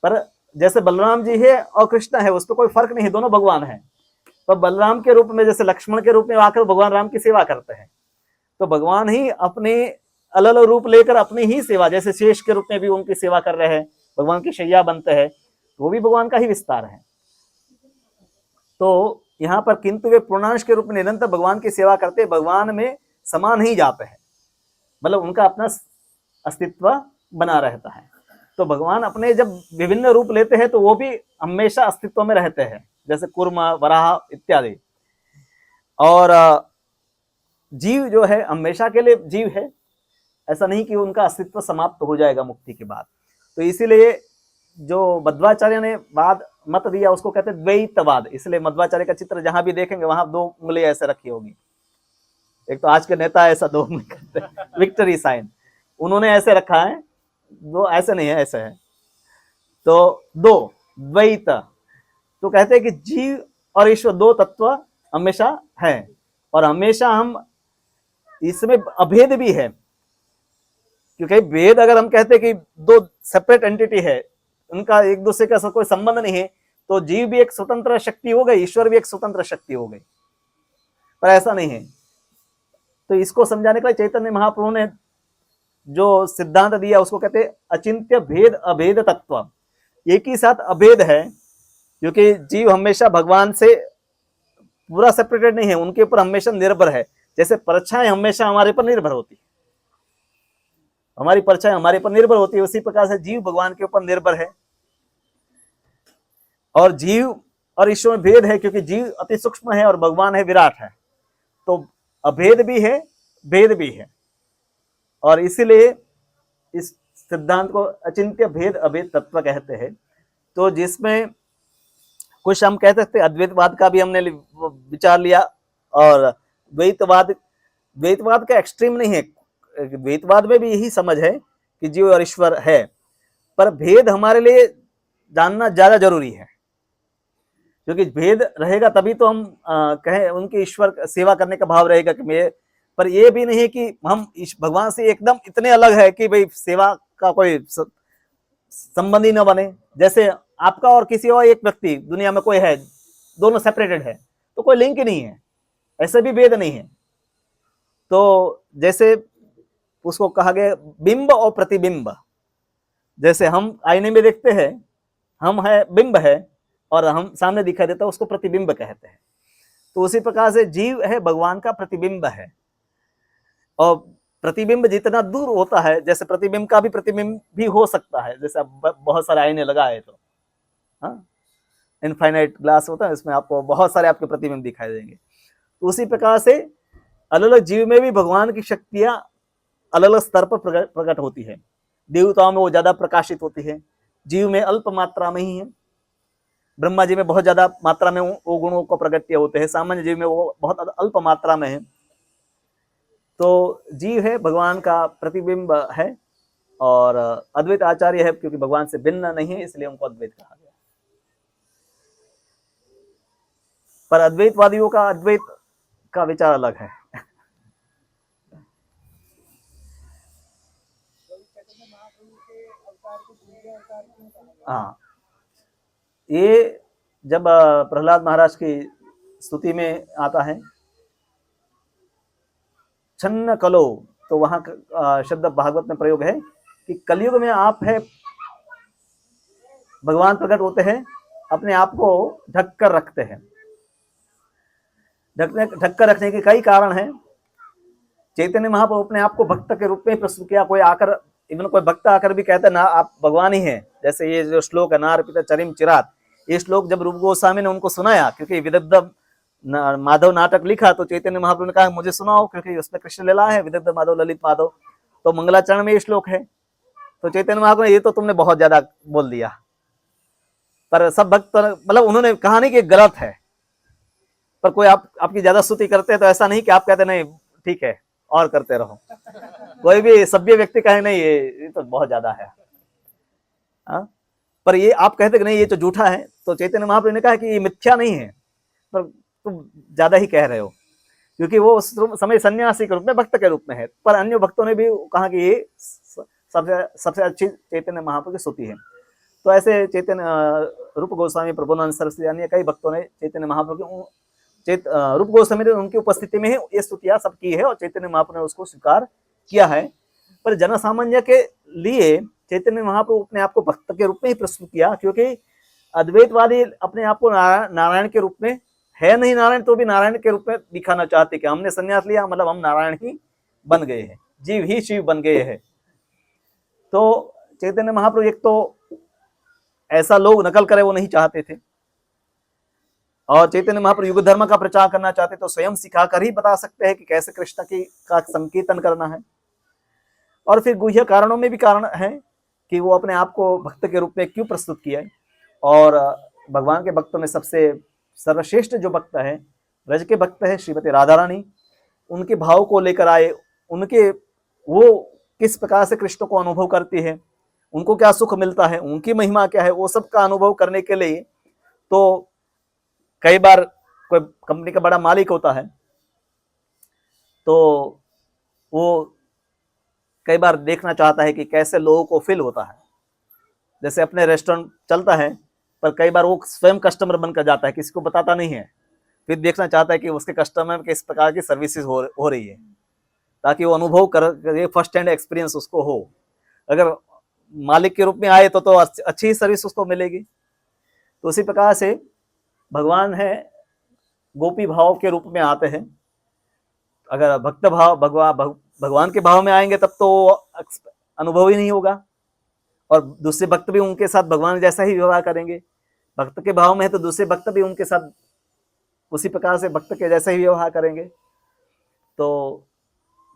पर जैसे बलराम जी है और कृष्ण है, उसको कोई फर्क नहीं है, दोनों भगवान है। पर बलराम के रूप में जैसे लक्ष्मण के रूप में आकर भगवान राम की सेवा करते हैं, तो भगवान ही अपने अलग अलग रूप लेकर अपनी ही सेवा, जैसे शेष के रूप में भी उनकी सेवा कर रहे हैं, भगवान की शैया बनते हैं, वो भी भगवान का ही विस्तार है। तो यहाँ पर किंतु वे पूर्णांश के रूप में निरंतर भगवान की सेवा करते, भगवान में समा नहीं जाते हैं, मतलब उनका अपना अस्तित्व बना रहता है। तो भगवान अपने जब विभिन्न रूप लेते हैं तो वो भी हमेशा अस्तित्व में रहते हैं, जैसे कूर्म, वराह इत्यादि। और जीव जो है हमेशा के लिए जीव है, ऐसा नहीं कि उनका अस्तित्व समाप्त हो जाएगा मुक्ति के बाद। तो इसीलिए जो मध्वाचार्य ने बाद मत दिया उसको कहते हैं द्वैतवाद। इसलिए मध्वाचार्य का चित्र जहां भी देखेंगे वहां 2 उंगली ऐसे रखी होगी। एक तो आज के नेता ऐसा 2 उंगली करते हैं, विक्ट्री साइन, उन्होंने ऐसे रखा है, 2 ऐसे नहीं है, ऐसे है। तो 2 द्वैत, तो कहते हैं कि जीव और ईश्वर 2 तत्व हमेशा है, और हमेशा हम इसमें अभेद भी है, क्योंकि भेद अगर हम कहते हैं कि 2 सेपरेट एंटिटी है, उनका एक दूसरे का कोई संबंध नहीं है, तो जीव भी एक स्वतंत्र शक्ति हो गई, ईश्वर भी एक स्वतंत्र शक्ति हो गई, पर ऐसा नहीं है। तो इसको समझाने के लिए चैतन्य महाप्रभु ने जो सिद्धांत दिया उसको कहते हैं अचिंत्य भेद अभेद तत्व। एक ही साथ अभेद है, क्योंकि जीव हमेशा भगवान से पूरा सेपरेटेड नहीं है, उनके ऊपर हमेशा निर्भर है। जैसे परछाएं हमेशा हमारे पर निर्भर होती है, हमारी परछाई हमारे पर निर्भर होती है, उसी प्रकार से जीव भगवान के ऊपर निर्भर है। और जीव और ईश्वर में भेद है, क्योंकि जीव अति सूक्ष्म है और भगवान है विराट है, तो अभेद भी है भेद भी है, और इसीलिए इस सिद्धांत को अचिंत्य भेद अभेद तत्व कहते हैं। तो जिसमें कुछ हम कह सकते अद्वैतवाद का भी हमने विचार लिया, और द्वैतवाद का एक्सट्रीम नहीं है, द्वैतवाद में भी यही समझ है कि जीव और ईश्वर है, पर भेद हमारे लिए जानना ज्यादा जरूरी है, क्योंकि भेद रहेगा तभी तो हम कहें उनके ईश्वर सेवा करने का भाव रहेगा कि मैं, पर ये भी नहीं है कि हम भगवान से एकदम इतने अलग है कि भाई सेवा का कोई संबंध ही न बने। जैसे आपका और किसी और एक व्यक्ति दुनिया में कोई है, दोनों सेपरेटेड है, तो कोई लिंक ही नहीं है, ऐसे भी भेद नहीं है। तो जैसे उसको कहा गया बिंब और प्रतिबिंब, जैसे हम आईने में देखते हैं, हम है बिंब है और हम सामने दिखाई देता है, उसको प्रतिबिंब कहते हैं। तो उसी प्रकार से जीव है भगवान का प्रतिबिंब है, और प्रतिबिंब जितना दूर होता है, जैसे प्रतिबिंब का भी प्रतिबिंब भी हो सकता है, जैसे बहुत सारे आईने लगाए तो इनफाइनाइट ग्लास होता है, इसमें आपको बहुत सारे आपके प्रतिबिंब दिखाई देंगे। तो उसी प्रकार से अलग अलग जीव में भी भगवान की शक्तियां अलग अलग स्तर पर प्रकट होती है। देवताओं में वो ज्यादा प्रकाशित होती है, जीव में अल्प मात्रा में ही है। ब्रह्मा जी में बहुत ज्यादा मात्रा में वो गुणों को प्रकट होते हैं, सामान्य जीव में वो बहुत अल्प मात्रा में है। तो जीव है भगवान का प्रतिबिंब है, और अद्वैत आचार्य है क्योंकि भगवान से भिन्न नहीं है, इसलिए उनको अद्वैत कहा गया। पर अद्वैतवादियों का अद्वैत का विचार अलग है। हाँ, ये जब प्रहलाद महाराज की स्तुति में आता है छन्न कलो, तो वहां शब्द भागवत में प्रयोग है कि कलयुग में आप है, भगवान प्रकट होते हैं, अपने आप को ढक कर रखते हैं। ढक कर रखने के कई कारण हैं। चैतन्य महाप्रभु अपने आप को भक्त के रूप में प्रस्तुत किया। कोई आकर, इवन कोई भक्त आकर भी कहता है ना आप भगवान ही हैं। जैसे ये जो श्लोक है नार्पित चरिम चिरात, ये श्लोक जब रूप गोस्वामी ने उनको सुनाया, क्योंकि विदग्ध माधव नाटक लिखा, तो चैतन्य महाप्रभु ने कहा मुझे सुनाओ, क्योंकि उसमें कृष्ण लीला है, विदग्ध माधव ललित माधव, तो मंगलाचरण में ये श्लोक है। तो चैतन्य महाप्रभु ने ये तो तुमने बहुत ज्यादा बोल दिया, पर सब भक्त मतलब उन्होंने कहा नहीं कि गलत है, पर कोई आपकी ज्यादा स्तुति करते हैं तो ऐसा नहीं कि आप कहते नहीं ठीक है और करते रहो। कोई भी सभ्य व्यक्ति कहे नहीं ये तो बहुत ज्यादा है, पर ये आप कहते कि नहीं ये तो झूठा है, तो चैतन्य महाप्रभु ने कहा कि ये मिथ्या नहीं है, पर तुम ज्यादा ही कह रहे हो, क्योंकि वो उस समय सन्यासी के रूप में भक्त के रूप में है। पर अन्य भक्तों ने भी कहा कि ये सबसे अच्छी चैतन्य महाप्रभु की स्तुति है। तो ऐसे चैतन्य रूप गोस्वामी, प्रभुनंद सरस्वती, अन्य कई भक्तों ने चैतन्य महाप्रभु रूप गोस्वामी ने उनकी उपस्थिति में ये स्तुतियां सब की है, और चैतन्य महाप्रभु ने उसको स्वीकार किया है। पर जन सामान्य के लिए चैतन्य महाप्रभु अपने आप को भक्त के रूप में ही प्रस्तुत किया, क्योंकि अद्वैतवादी अपने आप को नारायण के रूप में है नहीं, नारायण तो भी नारायण के रूप में दिखाना चाहते कि हमने संन्यास लिया मतलब हम नारायण ही बन गए हैं, जीव ही शिव बन गए हैं। तो चैतन्य महाप्रभु एक तो ऐसा लोग नकल करे वो नहीं चाहते थे, और चैतन्य महाप्रभु युग धर्म का प्रचार करना चाहते तो स्वयं सिखाकर ही बता सकते हैं कि कैसे कृष्ण का संकीर्तन करना है। और फिर गुह्य कारणों में भी कारण है कि वो अपने आप को भक्त के रूप में क्यों प्रस्तुत किया है, और भगवान के भक्तों में सबसे सर्वश्रेष्ठ जो भक्त है, ब्रज के भक्त है श्रीमती राधा रानी, उनके भाव को लेकर आए, उनके वो किस प्रकार से कृष्ण को अनुभव करती है, उनको क्या सुख मिलता है, उनकी महिमा क्या है, वो सब का अनुभव करने के लिए तो कई बार कोई कंपनी का बड़ा मालिक होता है तो वो कई बार देखना चाहता है कि कैसे लोगों को फील होता है। जैसे अपने रेस्टोरेंट चलता है पर कई बार वो स्वयं कस्टमर बनकर जाता है, किसी को बताता नहीं है, फिर देखना चाहता है कि उसके कस्टमर किस प्रकार की सर्विसेज हो रही है, ताकि वो अनुभव कर फर्स्ट हैंड एक्सपीरियंस उसको हो। अगर मालिक के रूप में आए तो अच्छी ही सर्विस उसको मिलेगी। तो उसी प्रकार से भगवान है गोपी भाव के रूप में आते हैं। अगर भक्त भाव भगवान के भाव में आएंगे तब तो अनुभव ही नहीं होगा, और दूसरे भक्त भी उनके साथ भगवान जैसा ही व्यवहार करेंगे। भक्त के भाव में है तो दूसरे भक्त भी उनके साथ उसी प्रकार से भक्त के जैसे ही व्यवहार करेंगे। तो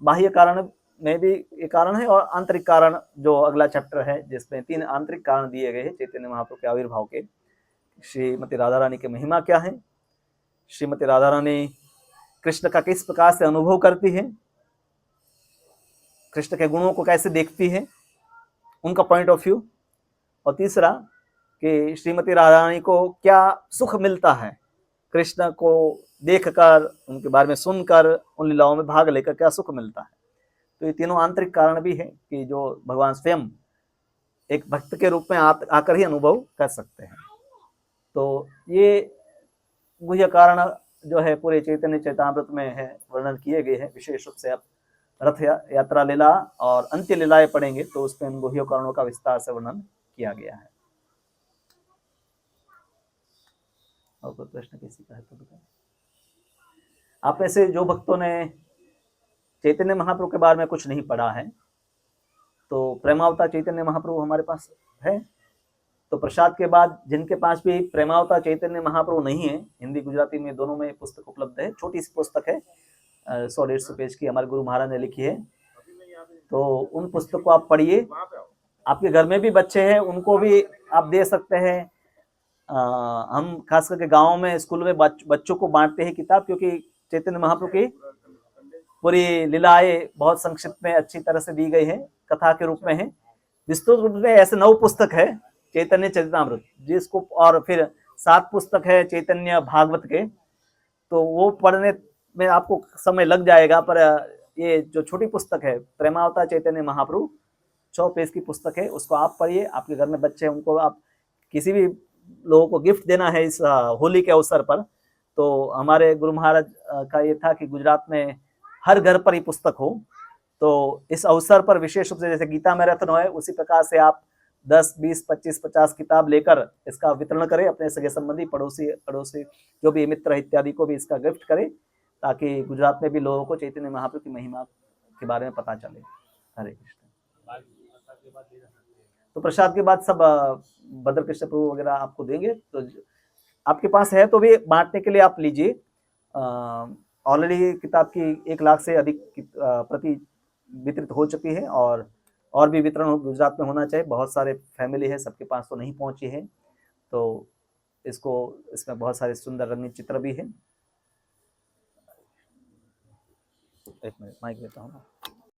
बाह्य कारण में भी ये कारण है, और आंतरिक कारण जो अगला चैप्टर है जिसमें 3 आंतरिक कारण दिए गए हैं चैतन्य महाप्रभु के आविर्भाव के। श्रीमती राधा रानी की महिमा क्या है, श्रीमती राधा रानी कृष्ण का किस प्रकार से अनुभव करती है, कृष्ण के गुणों को कैसे देखती है, उनका पॉइंट ऑफ व्यू। और तीसरा कि श्रीमती राधा रानी को क्या सुख मिलता है कृष्ण को देखकर, उनके बारे में सुनकर, उन लीलाओं में भाग लेकर क्या सुख मिलता है। तो ये तीनों आंतरिक कारण भी हैं कि जो भगवान स्वयं एक भक्त के रूप में आकर ही अनुभव कर सकते हैं। तो ये गुह्य कारण जो है पूरे चैतन्य चैतामृत में है, वर्णन किए गए हैं। विशेष रूप से आप रथ यात्रा लीला और अंत्य लीलाएं पढ़ेंगे तो उसमें इन गुह्य कारणों का विस्तार से वर्णन किया गया है। और कोई प्रश्न किसी का है तो बताएं। आप में से जो भक्तों ने चैतन्य महाप्रभु के बारे में कुछ नहीं पढ़ा है, तो प्रेमावतार चैतन्य महाप्रभु हमारे पास है। तो प्रसाद के बाद जिनके पास भी प्रेमावतार चैतन्य महाप्रभु नहीं है, हिंदी गुजराती में दोनों में पुस्तक उपलब्ध है। छोटी सी पुस्तक है, 100-150 पेज की, हमारे गुरु महाराज ने लिखी है। तो उन पुस्तक को आप पढ़िए। आपके घर में भी बच्चे हैं, उनको भी आप दे सकते हैं। हम खास करके गाँव में स्कूल में बच्चों को बांटते हैं किताब, क्योंकि चैतन्य महाप्रभु की पूरी लीलाएं बहुत संक्षिप्त में अच्छी तरह से दी गई है, कथा के रूप में है। विस्तृत रूप में ऐसे 9 पुस्तक है चैतन्य चरितामृत, जिसको, और फिर 7 पुस्तक है चैतन्य भागवत के। तो वो पढ़ने में आपको समय लग जाएगा, पर ये जो छोटी पुस्तक है प्रेमावतार चैतन्य महाप्रभु 100 पेज की पुस्तक है, उसको आप पढ़िए। आपके घर में बच्चे हैं, उनको आप किसी भी लोगों को गिफ्ट देना है इस होली के अवसर पर, तो हमारे गुरु महाराज का ये था कि गुजरात में हर घर पर ये पुस्तक हो। तो इस अवसर पर विशेष रूप से जैसे गीता मैराथन है, उसी प्रकार से आप 10, 20, 25, 50 किताब लेकर इसका वितरण करें अपने सगे संबंधी, पड़ोसी जो भी मित्र इत्यादि को भी इसका गिफ्ट करें, ताकि गुजरात में भी लोगों को चैतन्य महाप्रभु की महिमा के बारे में पता चले। हरे कृष्ण। तो प्रसाद के बाद सब भद्र कृष्ण प्रभु वगैरह आपको देंगे। तो आपके पास है तो भी बांटने के लिए आप लीजिए। ऑलरेडी किताब की 1 लाख से अधिक प्रति वितरित हो चुकी है, और भी वितरण गुजरात में होना चाहिए। बहुत सारे फैमिली है, सबके पास तो नहीं पहुंची है। तो इसमें बहुत सारे सुंदर रंगीन चित्र भी है। एक मिनट माइक लेता हूँ।